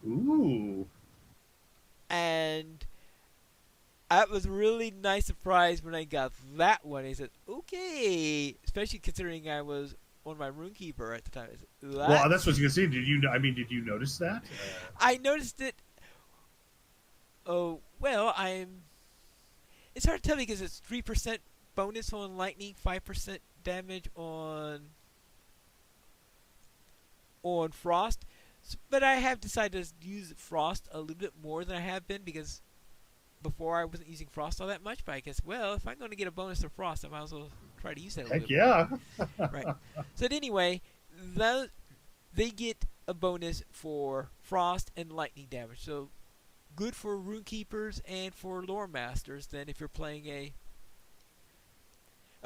Ooh. And that was a really nice surprise when I got that one. I said, okay, especially considering I was on my Runekeeper at the time. Well, that's what I was gonna say. Did you notice that? I noticed it. Oh well, it's hard to tell because it's 3% bonus on lightning, 5% damage on frost. But I have decided to use frost a little bit more than I have been because before I wasn't using frost all that much. But I guess if I'm going to get a bonus to frost, I might as well try to use that. Heck yeah! Right. So anyway, they get a bonus for frost and lightning damage. So good for Runekeepers and for Lore Masters. Then if you're playing a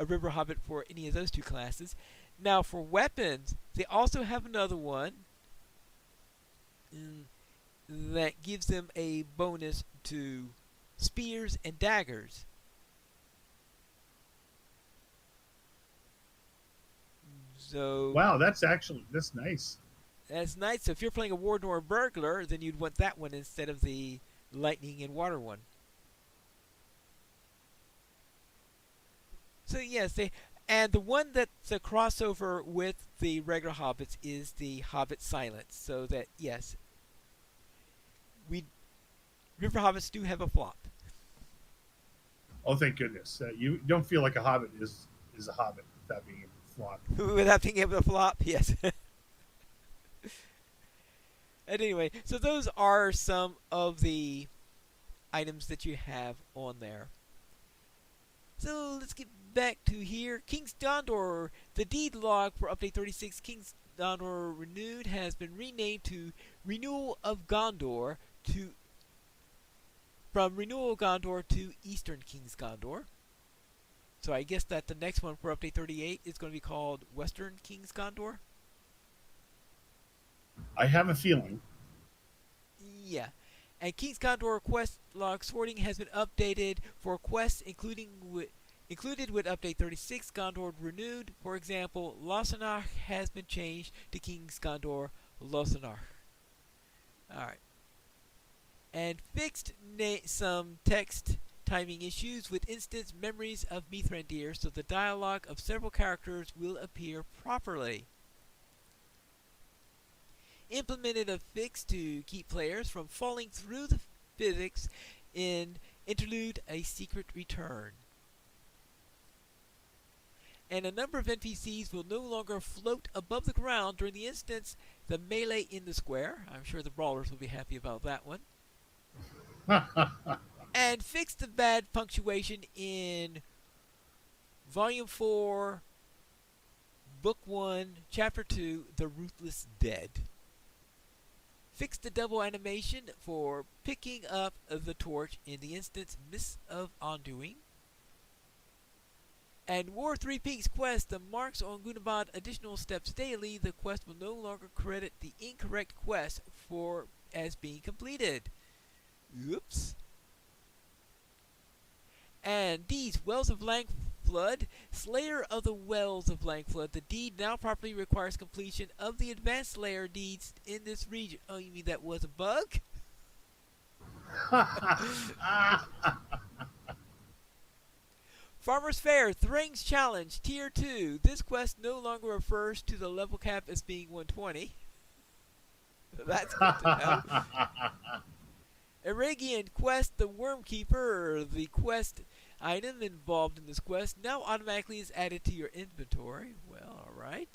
River Hobbit for any of those two classes. Now for weapons, they also have another one that gives them a bonus to spears and daggers. So wow, that's nice. That's nice. So if you're playing a Ward or a Burglar, then you'd want that one instead of the lightning and water one. So yes, and the one that's a crossover with the regular Hobbits is the Hobbit Silence. So that yes, River Hobbits do have a flop. Oh, thank goodness! You don't feel like a Hobbit is a Hobbit without being able to flop. Without being able to flop, yes. And anyway, so those are some of the items that you have on there. So let's get back to here. King's Gondor, the deed log for update 36, King's Gondor Renewed has been renamed to Renewal of Gondor from Renewal of Gondor to Eastern King's Gondor. So I guess that the next one for update 38 is going to be called Western King's Gondor. I have a feeling. Yeah. And King's Gondor quest log sorting has been updated for quests included with update 36 Gondor Renewed. For example, Lothar has been changed to King's Gondor Lothar. Alright. And fixed some text timing issues with instance memories of Mithrandir, so the dialogue of several characters will appear properly. Implemented a fix to keep players from falling through the physics in Interlude A Secret Return. And a number of NPCs will no longer float above the ground during the instance the melee in the square. I'm sure the brawlers will be happy about that one. And fixed the bad punctuation in Volume 4, Book 1, Chapter 2, The Ruthless Dead. Fixed the double animation for picking up the torch in the instance Mists of Undoing. And War 3 Peaks quest, the marks on Gunabad additional steps daily. The quest will no longer credit the incorrect quest for as being completed. Oops. And deeds, Wells of Langflood, Slayer of the Wells of Langflood. The deed now properly requires completion of the advanced Slayer deeds in this region. Oh, you mean that was a bug? Farmer's Fair, Thring's Challenge, Tier 2. This quest no longer refers to the level cap as being 120. That's good to know. Aragian Quest, the Wormkeeper, the quest item involved in this quest now automatically is added to your inventory. Well, alright.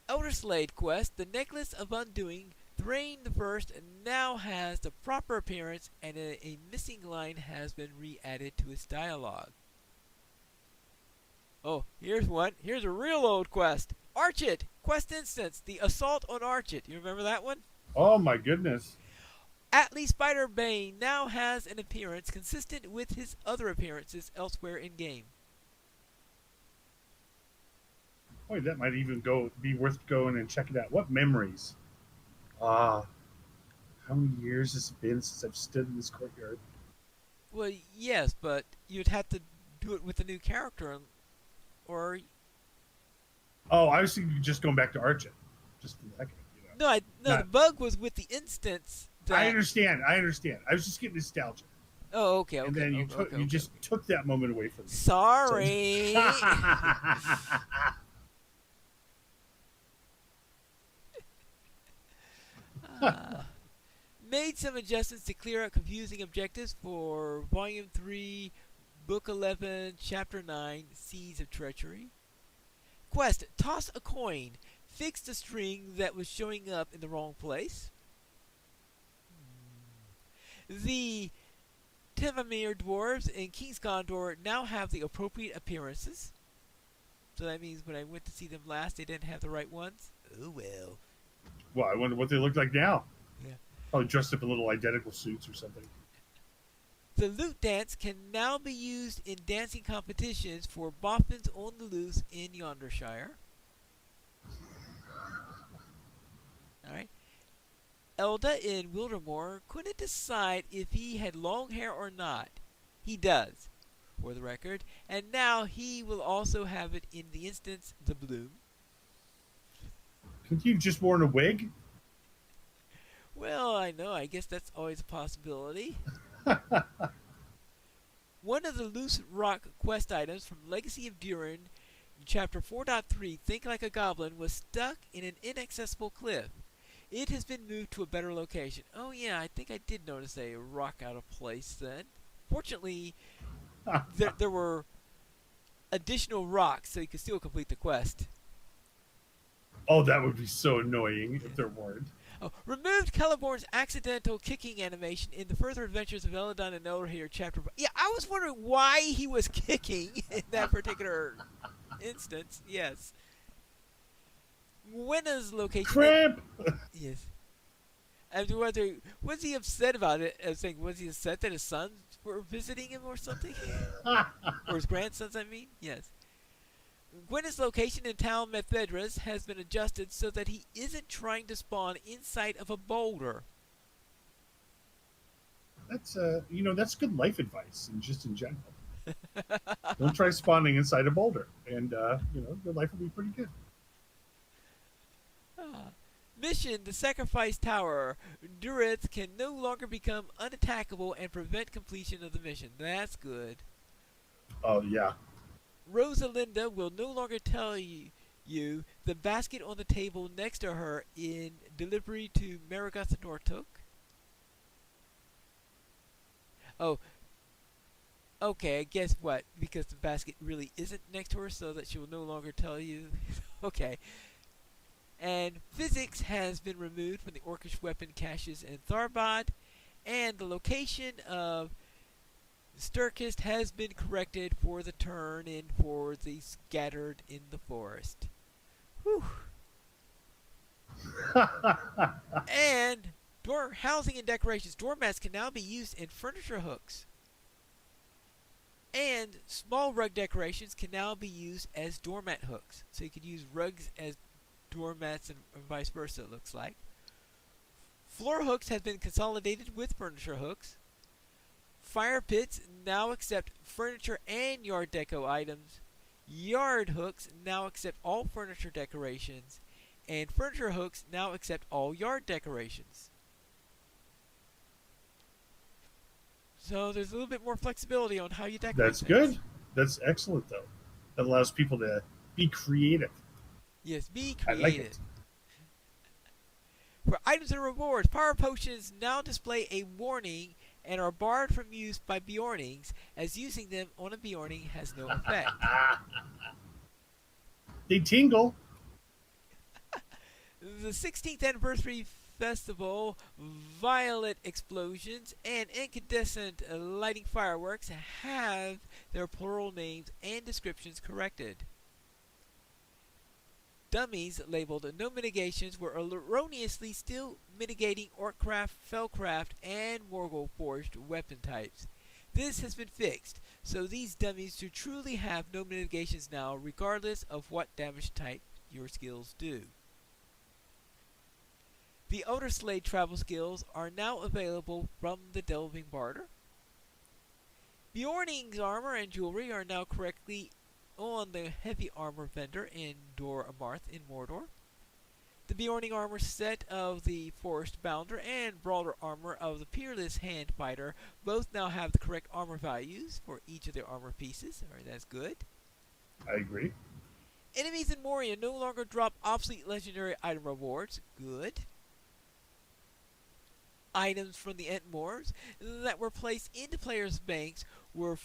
Elder Slade Quest, the Necklace of Undoing, Thrain the First now has the proper appearance and a missing line has been re-added to its dialogue. Oh, here's one. Here's a real old quest. Archit! Quest Instance, the Assault on Archit. You remember that one? Oh my goodness. Atlee Spiderbane now has an appearance consistent with his other appearances elsewhere in game. Boy, that might even be worth going and checking out. What memories? How many years has it been since I've stood in this courtyard? Well, yes, but you'd have to do it with a new character, or Oh, I was thinking just going back to Archit, just for the heck of it. no, the bug was with the instance. I understand. I was just getting nostalgia. Oh, okay. And then you just took that moment away from me. Sorry. Made some adjustments to clear out confusing objectives for Volume 3, Book 11, Chapter 9, Seas of Treachery. Quest, toss a coin. Fix the string that was showing up in the wrong place. The Tevamir dwarves in King's Condor now have the appropriate appearances. So that means when I went to see them last, they didn't have the right ones. Oh well. Well, I wonder what they look like now. Yeah. Probably dressed up in little identical suits or something. The loot dance can now be used in dancing competitions for boffins on the loose in Yondershire. Alright. Elda in Wildermore couldn't decide if he had long hair or not. He does, for the record, and now he will also have it in the instance the bloom. Couldn't you have just worn a wig? Well, I know, I guess that's always a possibility. One of the loose rock quest items from Legacy of Durin, Chapter 4.3, Think Like a Goblin, was stuck in an inaccessible cliff. It has been moved to a better location. Oh yeah, I think I did notice a rock out of place then. Fortunately, there were additional rocks, so you could still complete the quest. Oh, that would be so annoying if there weren't. Oh, removed Celeborn's accidental kicking animation in the further adventures of Eladon and Elrohir chapter. Yeah, I was wondering why he was kicking in that particular instance. Yes. Gwenna's location. Cramp! Yes. And was he upset about it? I was saying, was he upset that his sons were visiting him or something? Or his grandsons, I mean? Yes. Gwenna's location in town Methedras has been adjusted so that he isn't trying to spawn inside of a boulder. That's that's good life advice, and just in general. Don't try spawning inside a boulder, and your life will be pretty good. Mission: the Sacrifice Tower. Durith can no longer become unattackable and prevent completion of the mission. That's good. Oh yeah. Rosalinda will no longer tell you the basket on the table next to her in delivery to Marigoth Nortok. Oh, okay, I guess what? Because the basket really isn't next to her, so that she will no longer tell you. Okay. And physics has been removed from the Orcish weapon caches in Tharbad, and the location of Sturkist has been corrected for the turn in for the scattered in the forest. Whew. And door housing and decorations. Doormats can now be used in furniture hooks. And small rug decorations can now be used as doormat hooks. So you could use rugs as doormats and vice versa, it looks like. Floor hooks have been consolidated with furniture hooks. Fire pits now accept furniture and yard deco items. Yard hooks now accept all furniture decorations. And furniture hooks now accept all yard decorations. So there's a little bit more flexibility on how you decorate That's things. good. That's excellent, though. That allows people to be creative. Yes, be I like creative. it. For items and rewards, power potions now display a warning and are barred from use by Bjornings, as using them on a Bjorning has no effect. They tingle. The 16th anniversary festival, violet explosions, and incandescent lighting fireworks have their plural names and descriptions corrected. Dummies labeled no mitigations were erroneously still mitigating Orcraft, Fellcraft, and Morgul forged weapon types. This has been fixed, so these dummies do truly have no mitigations now, regardless of what damage type your skills do. The Elder Slade travel skills are now available from the Delving Barter. Bjorning's armor and jewelry are now correctly on the heavy armor vendor in Dor Amarth in Mordor. The Bjorning armor set of the Forest Bounder and broader armor of the Peerless Hand Fighter both now have the correct armor values for each of their armor pieces. Alright, that's good. I agree. Enemies in Moria no longer drop obsolete legendary item rewards. Good. Items from the Entmoors that were placed into players' banks were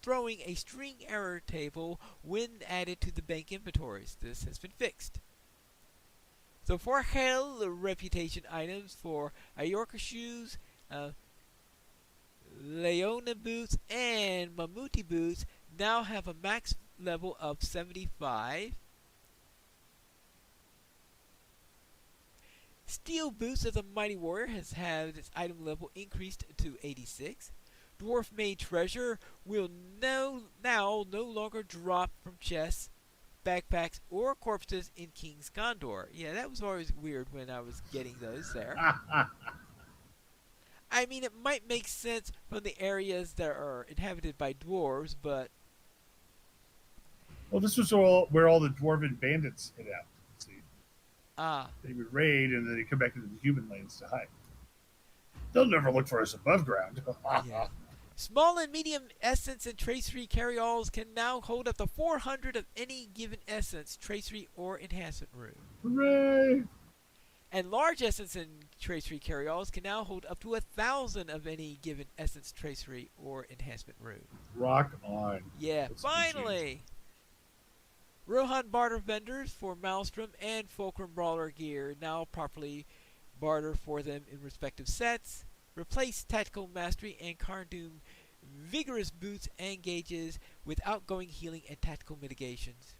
throwing a string error table when added to the bank inventories. This has been fixed. So for Hell reputation items for Ayorka shoes, Leona boots, and Mamuti boots now have a max level of 75. Steel Boots of the Mighty Warrior has had its item level increased to 86. Dwarf Made Treasure will now no longer drop from chests, backpacks, or corpses in King's Gondor. Yeah, that was always weird when I was getting those there. I mean, it might make sense from the areas that are inhabited by dwarves, but... Well, this was where all the dwarven bandits hid out. See, Ah. they would raid and then they come back into the human lanes to hide. They'll never look for us above ground. Yeah. Small and medium essence and tracery carry-alls can now hold up to 400 of any given essence, tracery, or enhancement rune. Hooray! And large essence and tracery carry-alls can now hold up to 1,000 of any given essence, tracery, or enhancement rune. Rock on. Yeah, That's finally! Rohan barter vendors for Maelstrom and Fulcrum Brawler gear now properly barter for them in respective sets. Replace Tactical Mastery and Cardoom Vigorous Boots and Gauges with outgoing healing and tactical mitigations.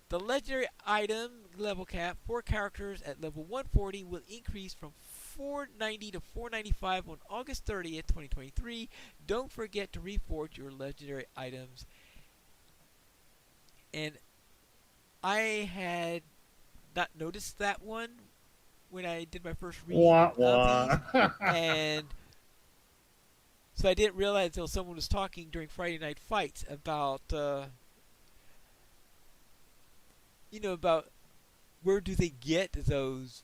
The legendary item level cap for characters at level 140 will increase from 490 to 495 on August 30th, 2023. Don't forget to reforge your legendary items. And I had not noticed that one when I did my first read of these, and so I didn't realize until someone was talking during Friday Night Fights about, about where do they get those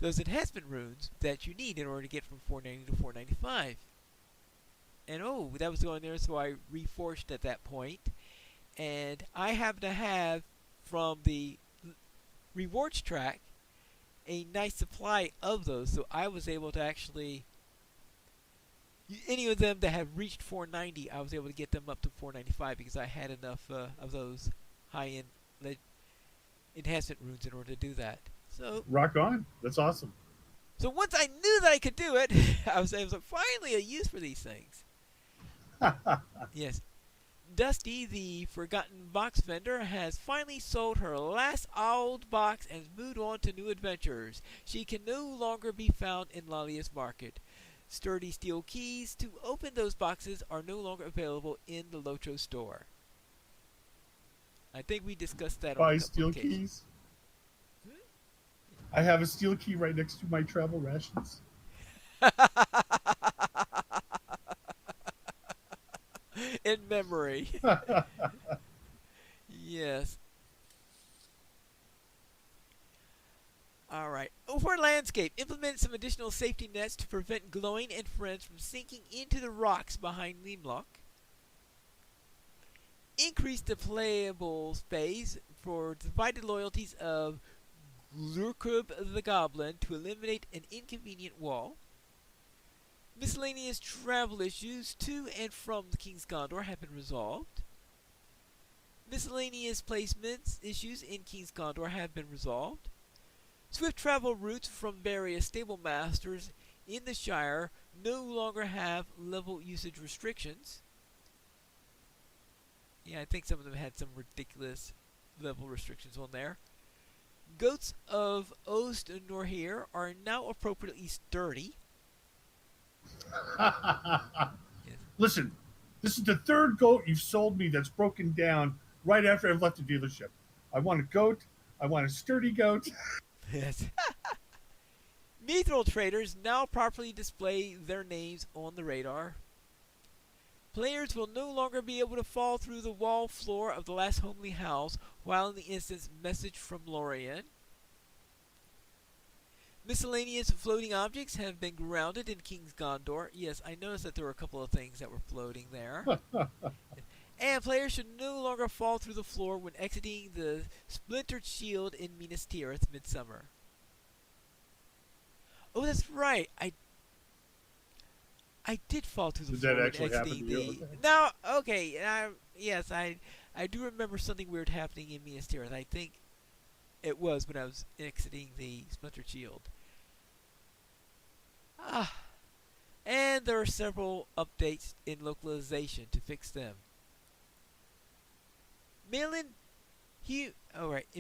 enhancement runes that you need in order to get from 490 to 495. And that was going there, so I reforged at that point. And I happen to have from the rewards track a nice supply of those, so I was able to actually, any of them that have reached 490, I was able to get them up to 495 because I had enough of those high-end enhancement runes in order to do that. So rock on. That's awesome. So once I knew that I could do it, I was finally a use for these things. Yes. Dusty, the Forgotten Box vendor, has finally sold her last old box and moved on to new adventures. She can no longer be found in Lalia's Market. Sturdy steel keys to open those boxes are no longer available in the LOTRO store. I think we discussed that on a Buy couple of steel occasions. keys. I have a steel key right next to my travel rations. In memory. Yes. All right. For landscape, implement some additional safety nets to prevent glowing and friends from sinking into the rocks behind Limlock. Increase the playable space for divided loyalties of Glurkub the Goblin to eliminate an inconvenient wall. Miscellaneous travel issues to and from the King's Gondor have been resolved. Miscellaneous placements issues in King's Gondor have been resolved. Swift travel routes from various stable masters in the Shire no longer have level usage restrictions. Yeah, I think some of them had some ridiculous level restrictions on there. Goats of Ost Norhir are now appropriately sturdy. Yes. Listen, this is the third goat you've sold me that's broken down right after I've left the dealership. I want a goat. I want a sturdy goat. Yes. Mithril traders now properly display their names on the radar. Players will no longer be able to fall through the wall floor of the last homely house while in the instance message from Lorien. Miscellaneous floating objects have been grounded in King's Gondor. Yes, I noticed that there were a couple of things that were floating there. And players should no longer fall through the floor when exiting the Splintered Shield in Minas Tirith Midsummer. Oh, that's right. I did fall through the Did floor that when actually happen exiting to the. you? Okay. No, okay. Yes, I do remember something weird happening in Minas Tirith. I think it was when I was exiting the Splintered Shield. And there are several updates in localization to fix them. In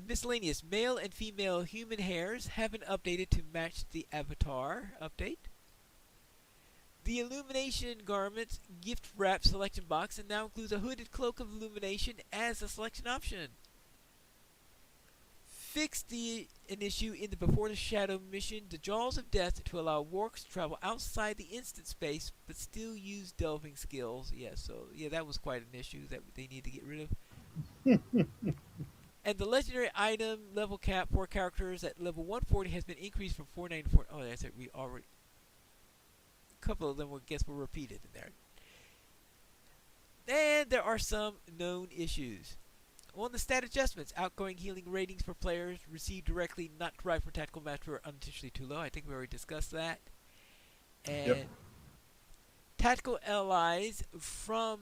miscellaneous, male and female human hairs have been updated to match the Avatar update. The Illumination Garments gift wrap selection box and now includes a hooded cloak of illumination as a selection option. Fixed an issue in the Before the Shadow mission, the Jaws of Death, to allow wargs to travel outside the instant space but still use delving skills. That was quite an issue that they need to get rid of. And the legendary item level cap for characters at level 140 has been increased from 490 to 4. Oh, that's it. We already. A couple of them, were repeated in there. And there are some known issues. On the stat adjustments, outgoing healing ratings for players received directly, not derived from tactical master, are unintentionally too low. I think we already discussed that. And tactical allies from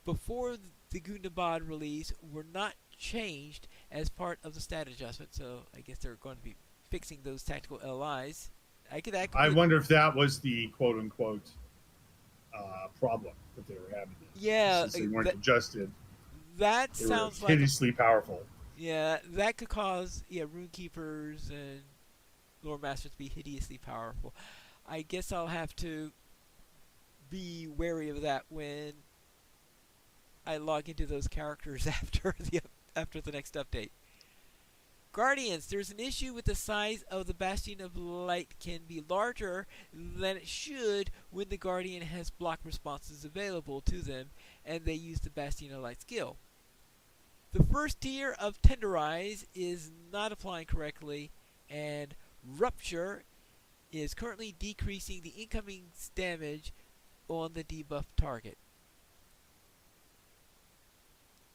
before the Gundabad release were not changed as part of the stat adjustment, so I guess they're going to be fixing those tactical allies. I wonder if that was the quote unquote problem that they were having. Yeah, Since they weren't adjusted. That they sounds were like hideously powerful. Yeah, that could cause runekeepers and lore masters to be hideously powerful. I guess I'll have to be wary of that when I log into those characters after the next update. Guardians, there's an issue with the size of the Bastion of Light can be larger than it should when the Guardian has block responses available to them and they use the Bastion of Light skill. The first tier of Tenderize is not applying correctly, and Rupture is currently decreasing the incoming damage on the debuffed target.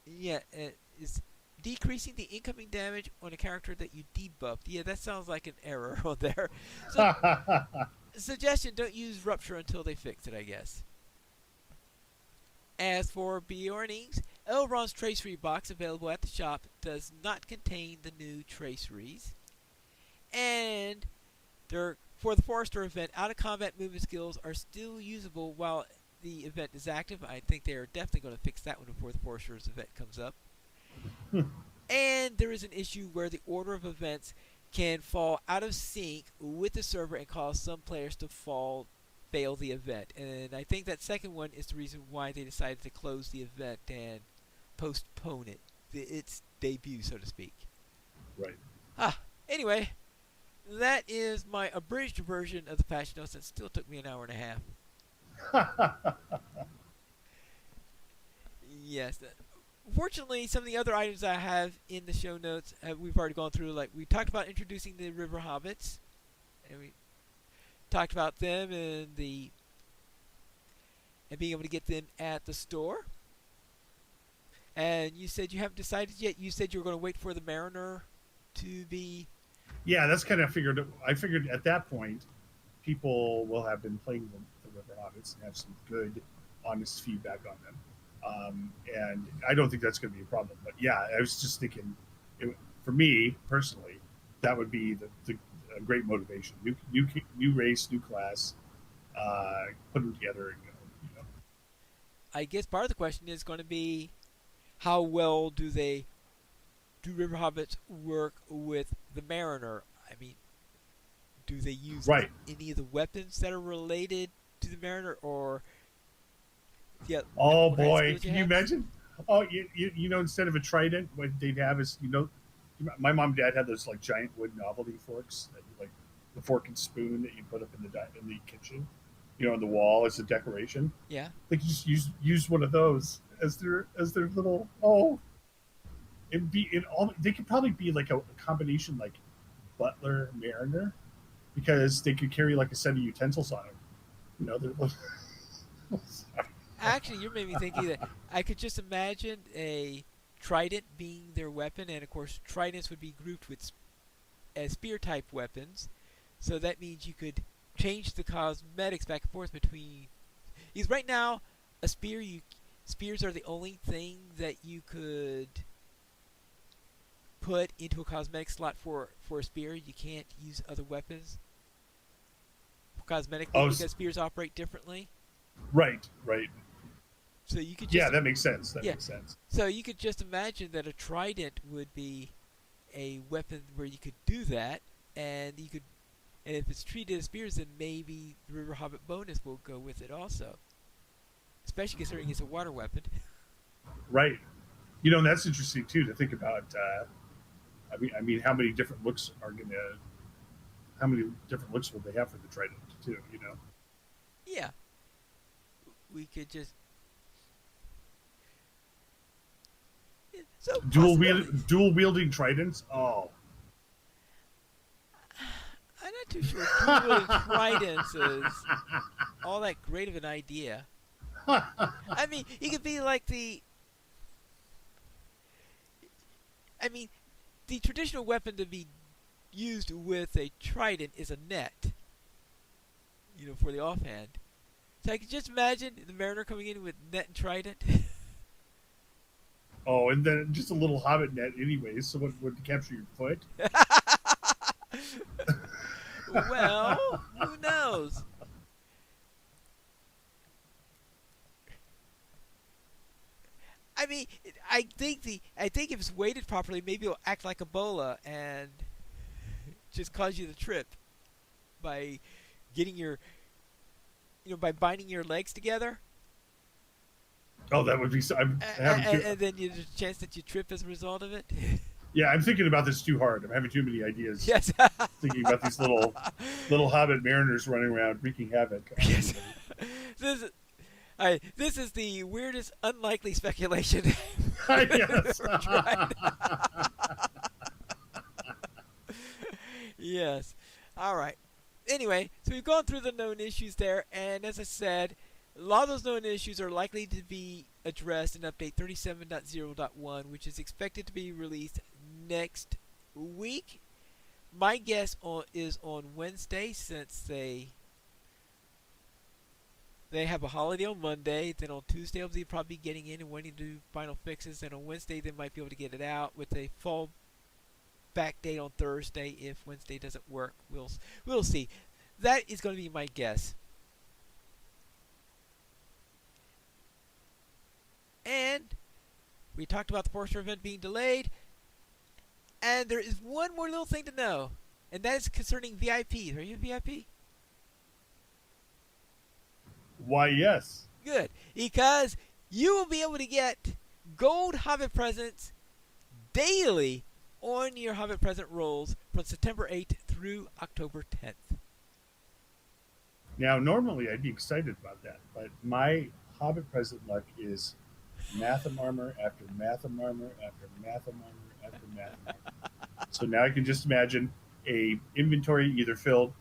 Yeah, it's decreasing the incoming damage on a character that you debuffed. Yeah, that sounds like an error on there. So, suggestion, don't use Rupture until they fix it, I guess. As for Bjornings, Elrond's Tracery box available at the shop does not contain the new traceries. And for the Forester event, out-of-combat movement skills are still usable while the event is active. I think they are definitely going to fix that one before the Forester's event comes up. And there is an issue where the order of events can fall out of sync with the server and cause some players to fall fail the event. And I think that second one is the reason why they decided to close the event and postpone its debut, so to speak. Right. Anyway, that is my abridged version of the patch notes. It still took me an hour and a half. Yes. Fortunately, some of the other items I have in the show notes we've already gone through. Like we talked about introducing the river hobbits, and we talked about them and being able to get them at the store. And you said you haven't decided yet. You said you were going to wait for the Mariner to be. Yeah, that's kind of figured. I figured at that point, people will have been playing the River Hobbits and have some good, honest feedback on them. And I don't think that's going to be a problem. But yeah, I was just thinking, for me personally, that would be a great motivation. New race, new class, put them together, and you know. I guess part of the question is going to be, how well do river hobbits work with the Mariner? I mean, do they use Right. any of the weapons that are related to the Mariner, or yeah? Oh boy, can you imagine? Oh, you know, instead of a trident, what they'd have is, you know, my mom and dad had those like giant wood novelty forks, that like the fork and spoon that you put up in the kitchen, you know, on the wall as a decoration. Yeah. They could just use one of those as their little it'd be in all. They could probably be like a combination like butler mariner, because they could carry like a set of utensils on them. You know, they're Actually, you're making me thinking that I could just imagine a trident being their weapon, and of course, tridents would be grouped with as spear type weapons. So that means you could change the cosmetics back and forth between. Because right now, spears are the only thing that you could put into a cosmetic slot for a spear. You can't use other weapons cosmetically because spears operate differently. Right. So you could that makes sense. That makes sense. So you could just imagine that a trident would be a weapon where you could do that, and if it's treated as spears, then maybe the River Hobbit bonus will go with it also. Especially considering it's a water weapon. Right. You know, and that's interesting too to think about. I mean, how many different looks will they have for the trident too? You know. Yeah. We could just. So dual wielding tridents. Oh. I'm not too sure dual wielding tridents is all that great of an idea. I mean, it could be like the traditional weapon to be used with a trident is a net. You know, for the offhand. So I could just imagine the Mariner coming in with net and trident. Oh, and then just a little hobbit net anyways, so what would capture your foot? Well, who knows? I mean, I think if it's weighted properly, maybe it'll act like Ebola and just cause you to trip by by binding your legs together. Oh, that would be so. And then there's a chance that you trip as a result of it. Yeah, I'm thinking about this too hard. I'm having too many ideas. Yes. Thinking about these little hobbit mariners running around wreaking havoc. Yes. This is the weirdest, unlikely speculation I've ever tried. Yes. All right. Anyway, so we've gone through the known issues there, and as I said, a lot of those known issues are likely to be addressed in Update 37.0.1, which is expected to be released next week. My guess is on Wednesday, since they have a holiday on Monday. Then on Tuesday, they'll probably be getting in and waiting to do final fixes. And on Wednesday, they might be able to get it out with a fall back date on Thursday. If Wednesday doesn't work, we'll see. That is going to be my guess. And we talked about the Forester event being delayed. And there is one more little thing to know, and that is concerning VIPs. Are you a VIP? Why, yes. Good, because you will be able to get gold Hobbit presents daily on your Hobbit present rolls from September 8th through October 10th. Now, normally I'd be excited about that, but my Hobbit present luck is Matham armor after Matham armor after Matham armor after Matham armor. So now I can just imagine a inventory either filled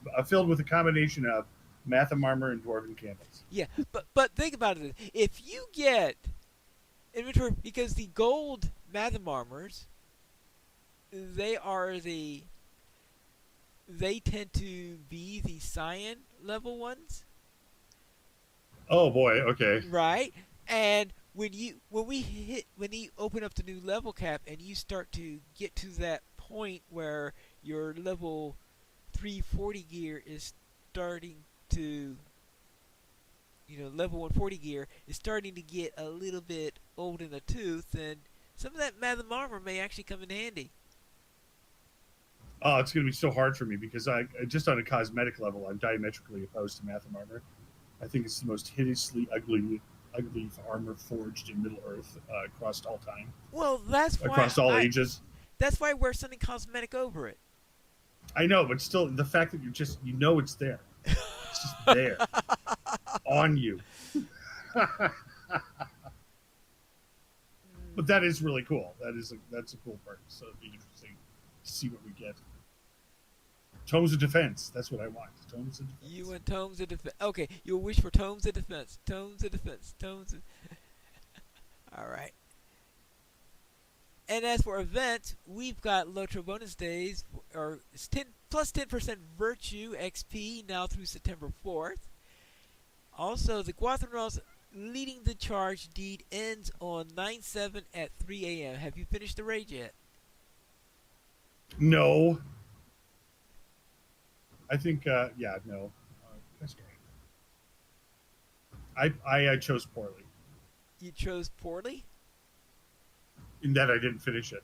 with a combination of Matham armor and Dwarven candles. Yeah, but think about it. If you get inventory, because the gold Matham armors, they are they tend to be the Cyan level ones, Oh boy, okay. right? And when you open up the new level cap and you start to get to that point where your level 340 gear is starting to, level 140 gear is starting to get a little bit old in the tooth, and some of that Matham armor may actually come in handy. Oh, it's going to be so hard for me because I just on a cosmetic level, I'm diametrically opposed to Matham armor. I think it's the most hideously ugly armor forged in Middle Earth across all time, Well, that's why across all ages. that's why I wear something cosmetic over it. I know, but still, the fact that it's there, it's just there on you. But that is really cool. That's a cool part. So it'd be interesting to see what we get. Tomes of Defense. That's what I want. Tomes of Defense. You want tomes of defense. Okay, you'll wish for tomes of defense. Tomes of defense. Tomes of... All right. And as for events, we've got LOTRO bonus days, or 10% Virtue XP now through September 4th. Also, the Guatharos leading the charge deed ends on 9/7 at 3 a.m. Have you finished the raid yet? No. I think, no. That's great. I chose poorly. You chose poorly? In that I didn't finish it.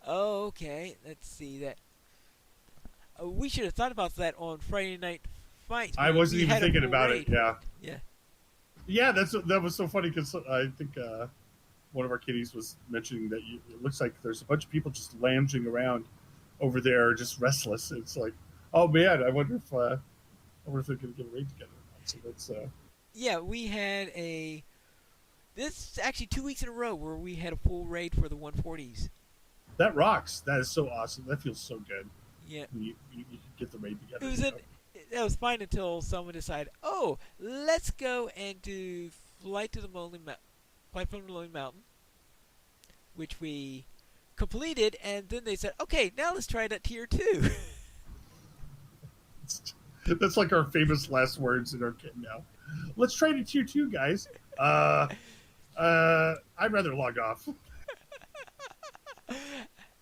Oh, okay. Let's see that. We should have thought about that on Friday Night Fights. I wasn't even thinking about it. Yeah. Yeah. Yeah, that was so funny because I think one of our kiddies was mentioning that it looks like there's a bunch of people just lounging around over there, just restless. It's like, oh man, I wonder if they're going to get a raid together. So that's. Yeah, we had this is actually 2 weeks in a row where we had a full raid for the 140s. That rocks. That is so awesome. That feels so good. Yeah. You get the raid together. That was fine until someone decided, oh, let's go and do Flight from the Lonely Mountain, which we completed, and then they said, okay, now let's try that tier 2. That's like our famous last words in our kit now. Let's try to tier 2, guys. I'd rather log off.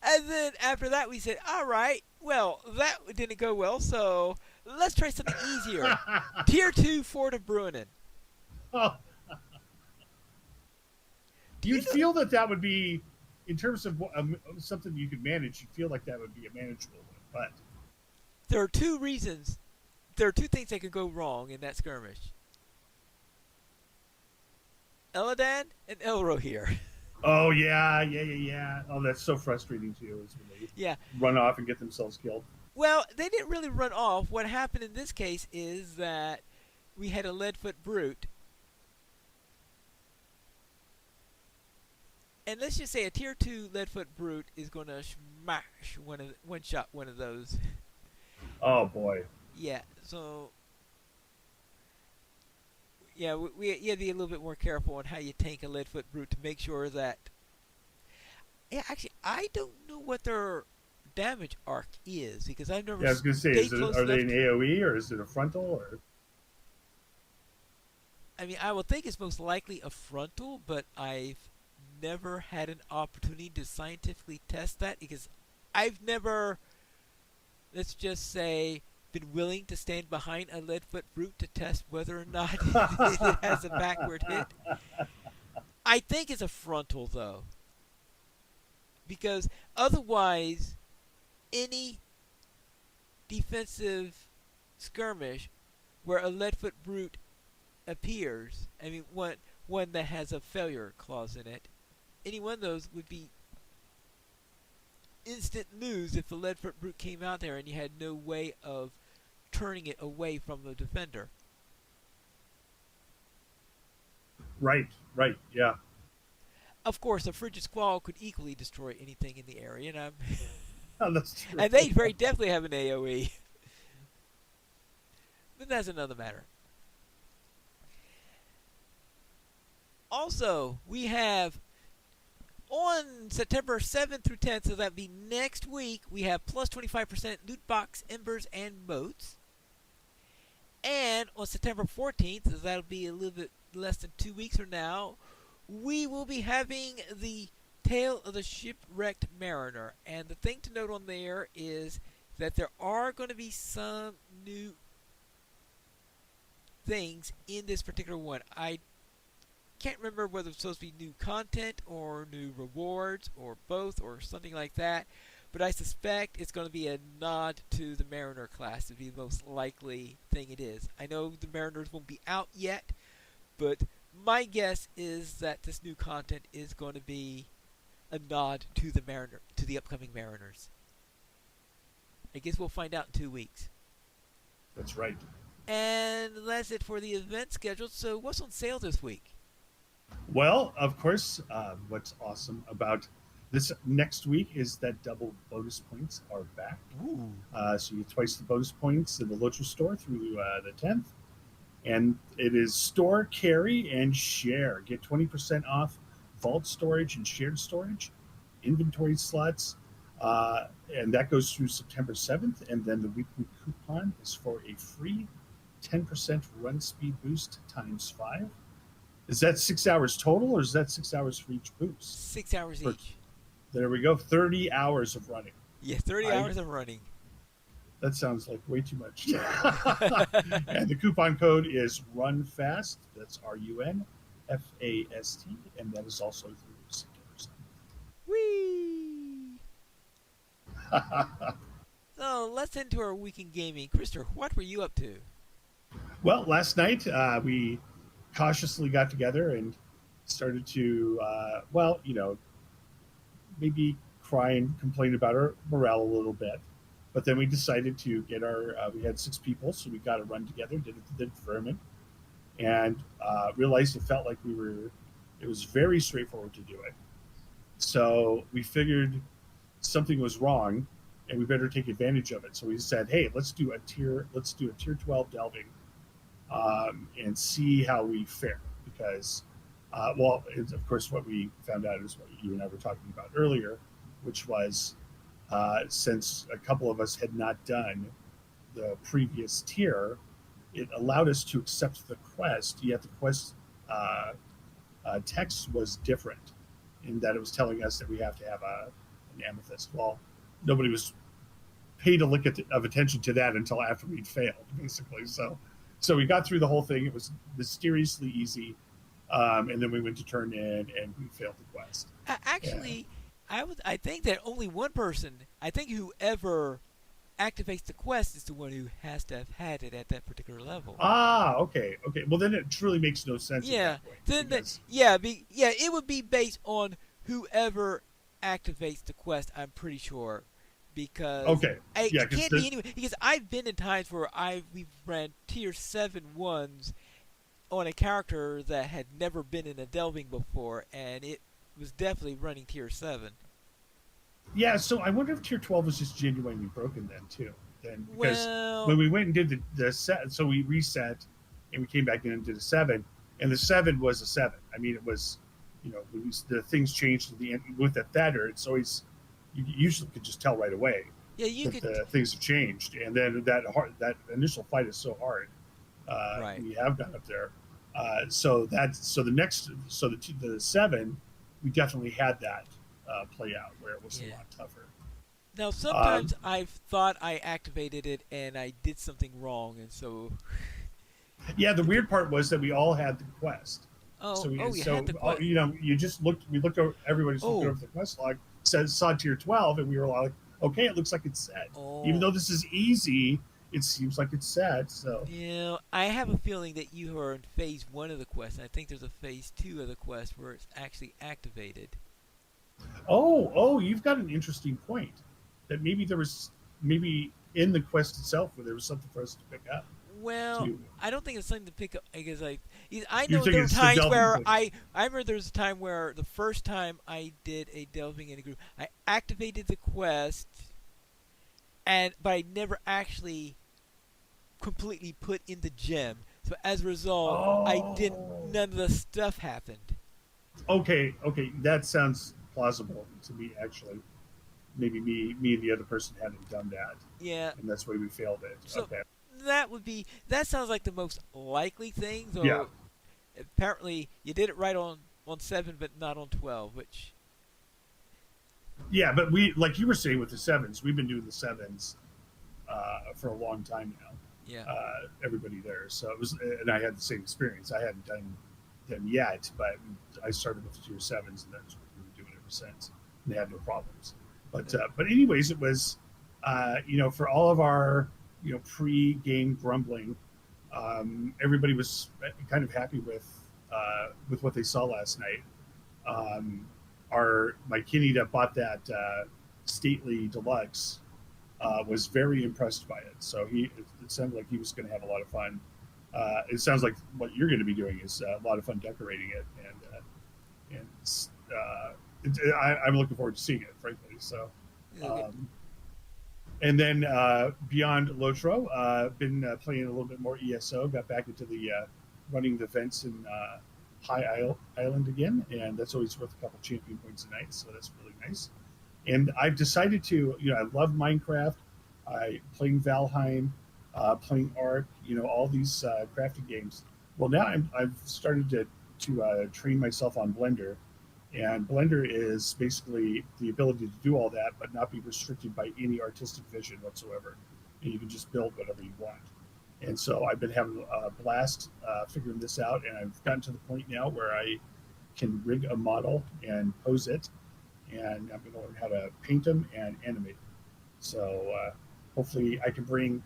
And then after that, we said, all right, well, that didn't go well, so let's try something easier. Tier 2 Fort of Bruinen. Oh. Do you feel that would be, in terms of something you could manage, you feel like that would be a manageable one, but... There are two reasons. There are two things that could go wrong in that skirmish. Eladan and Elrohir. Oh, yeah. Oh, that's so frustrating, too, is when they run off and get themselves killed. Well, they didn't really run off. What happened in this case is that we had a Leadfoot Brute. And let's just say a Tier 2 Leadfoot Brute is going to smash one-shot one of those. Oh, boy. Yeah, so... Yeah, you have to be a little bit more careful on how you tank a Leadfoot Brute to make sure that... Yeah, actually, I don't know what their damage arc is, because I've never... Yeah, I was going to say, are they an AoE, or is it a frontal, or... I mean, I would think it's most likely a frontal, but I've never had an opportunity to scientifically test that, because I've never, let's just say, been willing to stand behind a Leadfoot Brute to test whether or not it has a backward hit. I think it's a frontal, though. Because otherwise, any defensive skirmish where a Leadfoot Brute appears, I mean, one that has a failure clause in it, any one of those would be instant news if the Leadfoot Brute came out there and you had no way of turning it away from the defender. Right, right, yeah. Of course, a Frigid Squall could equally destroy anything in the area, Oh, that's true. and they very definitely have an AoE. But that's another matter. Also, we have on September 7th through 10th, so that'd be next week, we have plus 25% loot box embers and moats. And on September 14th, so that'll be a little bit less than 2 weeks from now, we will be having the Tale of the Shipwrecked Mariner. And the thing to note on there is that there are going to be some new things in this particular one. I can't remember whether it's supposed to be new content or new rewards or both or something like that, but I suspect it's going to be a nod to the Mariner class to be the most likely thing it is. I know the Mariners won't be out yet, but my guess is that this new content is going to be a nod to the upcoming Mariners. I guess we'll find out in 2 weeks. That's right. And that's it for the event schedule. So what's on sale this week? Well, of course, what's awesome about this next week is that double bonus points are back. Ooh. So you get twice the bonus points in the LOTRO store through the 10th. And it is store, carry, and share. Get 20% off vault storage and shared storage, inventory slots. And that goes through September 7th. And then the weekly coupon is for a free 10% run speed boost times 5. Is that 6 hours total, or is that 6 hours for each boost? 6 hours each. There we go. 30 hours of running. Yeah, 30 hours of running. That sounds like way too much. And the coupon code is RUNFAST. That's RUNFAST. And that is also through September Whee! 7th. So let's head into our week in gaming. Krister, what were you up to? Well, last night we cautiously got together and started to, maybe cry and complain about our morale a little bit. But then we decided to get we had 6 people, so we got a run together, did it the deferment, and realized it felt like it was very straightforward to do it. So we figured something was wrong and we better take advantage of it. So we said, hey, let's do a tier 12 delving and see how we fare. Because, of course, what we found out is what you and I were talking about earlier, which was since a couple of us had not done the previous tier, it allowed us to accept the quest, yet the quest text was different in that it was telling us that we have to have an amethyst. Well, nobody was paid a lick of attention to that until after we'd failed, basically. So we got through the whole thing. It was mysteriously easy. And then we went to turn in and we failed the quest. Actually, I think that only one person, I think whoever activates the quest is the one who has to have had it at that particular level. Okay. Well, then it truly makes no sense. Yeah. At that point, It would be based on whoever activates the quest, I'm pretty sure. Because it can't be anyway. Because I've been in times where we've ran tier 7 ones on a character that had never been in a delving before, and it was definitely running tier 7. Yeah, so I wonder if tier 12 was just genuinely broken then too. Because well, when we went and did the set, so we reset and we came back in and did a 7, and the 7 was a 7. I mean, it was, the things changed at the end with that Thatter. It's always, you usually could just tell right away. Yeah, the things have changed, and then that initial fight is so hard. Right. We have gone up there. The 7, we definitely had that play out where it was a lot tougher. Now, sometimes I've thought I activated it and I did something wrong, and so. Yeah, the weird part was that we all had the quest. We had the quest. You just looked. We looked over. Everybody's looking over the quest log. Saw tier 12, and we were like, okay, it looks like it's set. Even though this is easy, it seems like it's sad. So, I have a feeling that you are in phase one of the quest, and I think there's a phase two of the quest where it's actually activated. oh, you've got an interesting point. That maybe there was maybe in the quest itself where there was something for us to pick up. Well, To I don't think it's something to pick up. I guess I you know think there were it's the times delving where thing? I remember there was a time where the first time I did a delving in a group, I activated the quest, and but I never actually completely put in the gem. So as a result, I didn't. Oh, None of the stuff happened. okay. That sounds plausible to me. Actually, maybe me and the other person hadn't done that, Yeah. and that's why we failed it. So Okay. that sounds like the most likely thing. Yeah, Though apparently you did it right on 7, but not on 12. Which yeah, but we like you were saying with the sevens, we've been doing the sevens for a long time now. yeah. Everybody there, so it was, and I had the same experience. I hadn't done them yet, but I started with the tier sevens, and that's what we've been doing ever since. And they had no problems. But anyways, it was for all of our pre-game grumbling, everybody was kind of happy with what they saw last night. Um, our my kitty that bought that stately deluxe was very impressed by it. So it sounded like he was going to have a lot of fun. It sounds like what you're going to be doing is a lot of fun decorating it, I'm looking forward to seeing it, frankly. So, Okay. um, and then beyond LOTRO, been playing a little bit more ESO. Got back into the running the events in Island again, and that's always worth a couple champion points a night. So that's really nice. And I've decided to, I love Minecraft. I playing Valheim, playing Ark, all these crafting games. Well, now I've started to train myself on Blender, and Blender is basically the ability to do all that, but not be restricted by any artistic vision whatsoever. And you can just build whatever you want. And so I've been having a blast figuring this out, and I've gotten to the point now where I can rig a model and pose it, and I'm going to learn how to paint them and animate them. So hopefully, I can bring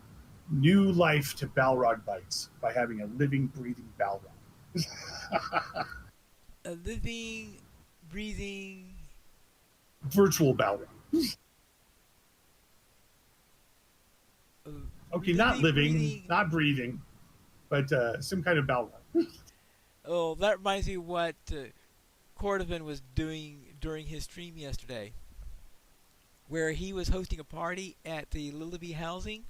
new life to Balrog Bites by having a living, breathing Balrog. A living, breathing. Virtual Balrog. Uh, Okay, not living, breathing. not breathing, but some kind of Balrog. Oh, that reminds me of what Cordovan was doing during his stream yesterday, where he was hosting a party at the Lillaby housing.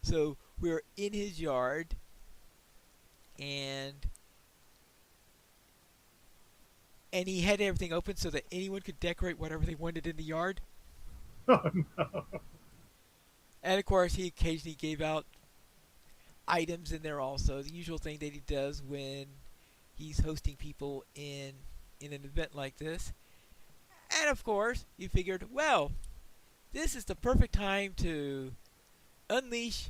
So we were in his yard, and he had everything open so that anyone could decorate whatever they wanted in the yard. Oh, no. And of course, he occasionally gave out items in there also, the usual thing that he does when he's hosting people in an event like this. And of course, you figured, well, this is the perfect time to unleash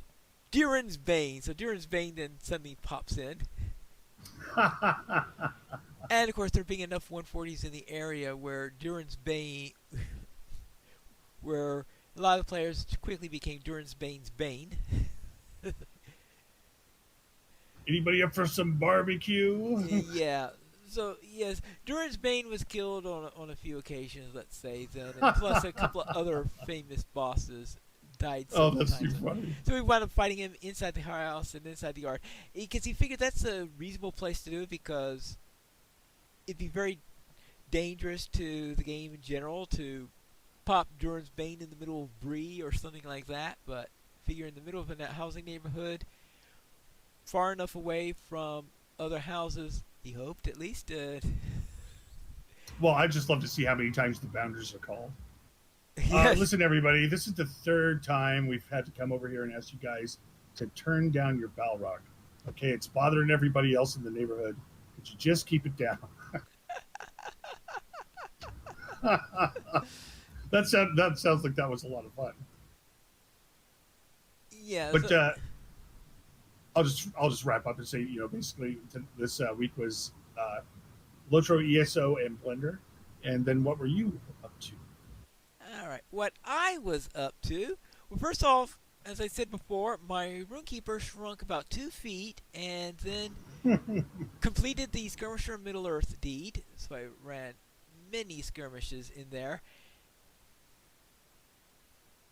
Durin's Bane. So Durin's Bane then suddenly pops in. And of course, there being enough 140s in the area where Durin's Bane, where a lot of players quickly became Durin's Bane's Bane. Anybody up for some barbecue? Yeah. So yes, Durin's Bane was killed on a few occasions, let's say then, and plus a couple of other famous bosses died Oh, several that's too times. funny. So we wound up fighting him inside the house and inside the yard, because he figured that's a reasonable place to do it, because it'd be very dangerous to the game in general to pop Durin's Bane in the middle of Bree or something like that. But figure in the middle of a housing neighborhood, far enough away from other houses, he hoped at least. Well, I'd just love to see how many times the boundaries are called. Yes. Listen, everybody, this is the third time we've had to come over here and ask you guys to turn down your Balrog. Okay, it's bothering everybody else in the neighborhood. But you just keep it down. That sounds like that was a lot of fun. Yeah. But I'll just wrap up and say, basically this week was Lotro, ESO, and Blender. And then what were you up to? All right. What I was up to, well, first off, as I said before, my runekeeper shrunk about 2 feet, and then completed the Skirmisher Middle Earth deed. So I ran many skirmishes in there.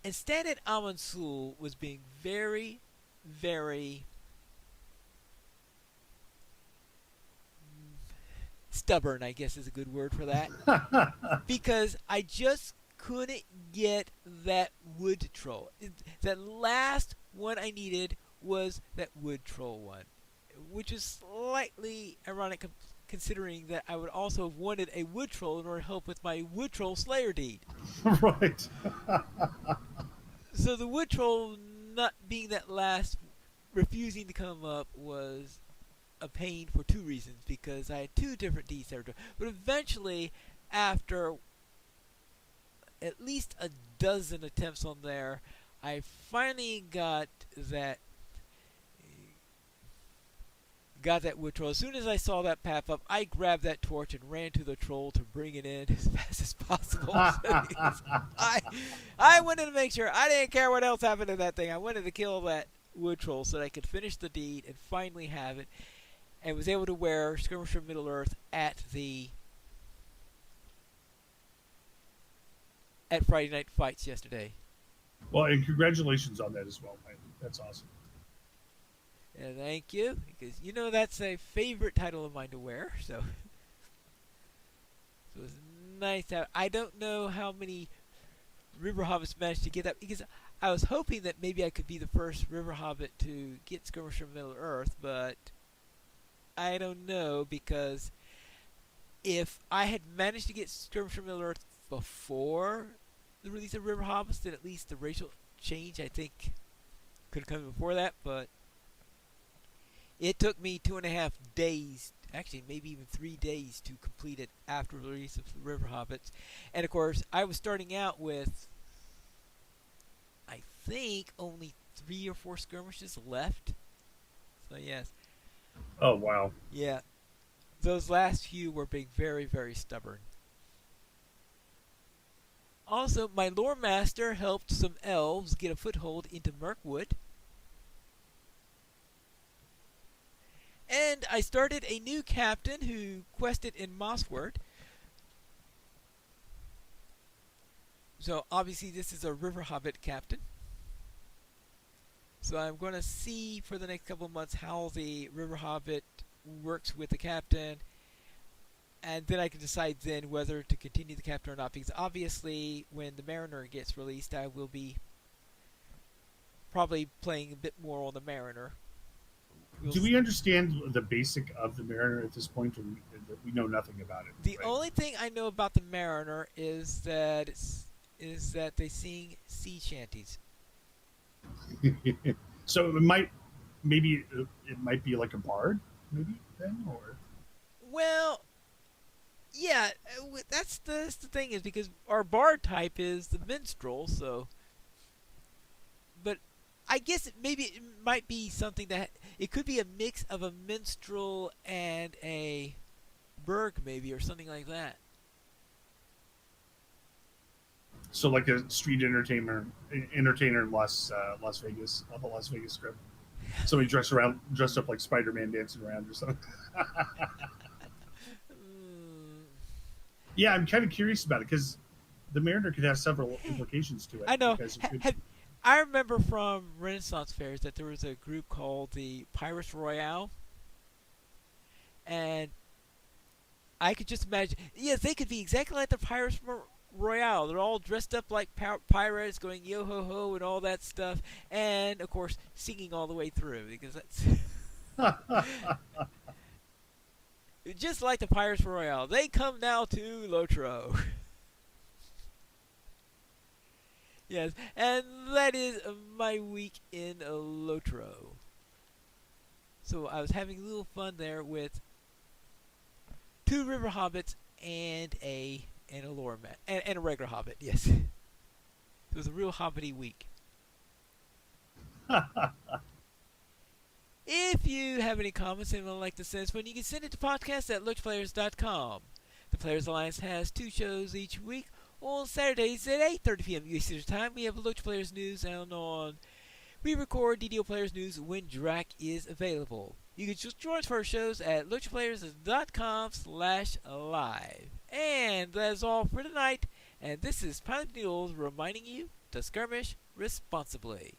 And Standard Amansul was being very, very stubborn, I guess is a good word for that. Because I just couldn't get that wood troll. That last one I needed was that wood troll one, which is slightly ironic considering that I would also have wanted a wood troll in order to help with my wood troll slayer deed. Right. So the wood troll not being that last, refusing to come up was a pain for two reasons, because I had two different deeds there. But eventually, after at least a dozen attempts on there, I finally got that wood troll. As soon as I saw that pop up, I grabbed that torch and ran to the troll to bring it in as fast as possible. I wanted to make sure. I didn't care what else happened to that thing. I wanted to kill that wood troll so that I could finish the deed and finally have it. And was able to wear Skirmisher Middle Earth at Friday Night Fights yesterday. Well, and congratulations on that as well, man. That's awesome. And thank you, because you know that's a favorite title of mine to wear. So it was nice to have. I don't know how many River Hobbits managed to get that, because I was hoping that maybe I could be the first River Hobbit to get Skirmisher Middle Earth, but I don't know, because if I had managed to get Skirmisher Middle Earth before the release of River Hobbits, then at least the racial change, I think, could have come before that, but it took me 2.5 days, actually maybe even 3 days, to complete it after the release of the River Hobbits. And of course, I was starting out with, I think, only 3 or 4 skirmishes left. So yes. Oh, wow. Yeah. Those last few were being very, very stubborn. Also, my lore master helped some elves get a foothold into Mirkwood. And I started a new captain who quested in Mosswort. So obviously this is a River Hobbit captain. So I'm going to see for the next couple of months how the River Hobbit works with the captain. And then I can decide then whether to continue the captain or not. Because obviously when the Mariner gets released, I will be probably playing a bit more on the Mariner. Do we understand the basic of the Mariner at this point, or we know nothing about it? The right? only thing I know about the Mariner is that they sing sea shanties. So maybe it might be like a bard, maybe then, or Well, yeah, that's the thing, is because our bard type is the minstrel, so. But I guess maybe it might be something that it could be a mix of a minstrel and a burg, maybe, or something like that. so like a street entertainer in Las Vegas, on the Las Vegas Strip. Somebody dressed up like Spider-Man dancing around or something. Mm, Yeah, I'm kind of curious about it because the Mariner could have several implications to it. I know. Because it could, I remember from Renaissance fairs that there was a group called the Pirates Royale, and I could just imagine. Yes, they could be exactly like the Pirates Royale. They're all dressed up like pirates, going yo ho ho and all that stuff, and of course singing all the way through, because that's just like the Pirates Royale. They come now to LOTRO. Yes, and that is my week in LOTRO. So I was having a little fun there with 2 River Hobbits and a lore and a regular Hobbit. Yes, it was a real Hobbity week. If you have any comments and would like to send us one, you can send it to podcast@lotrplayers.com. The Players Alliance has 2 shows each week. On Saturdays at 8:30 p.m. Eastern Time, we have Loach Players News, and on We record DDO Players news when Drac is available. You can just join us for our shows at LOTROplayers.com/live. And that's all for tonight. And this is Pilot Mules reminding you to skirmish responsibly.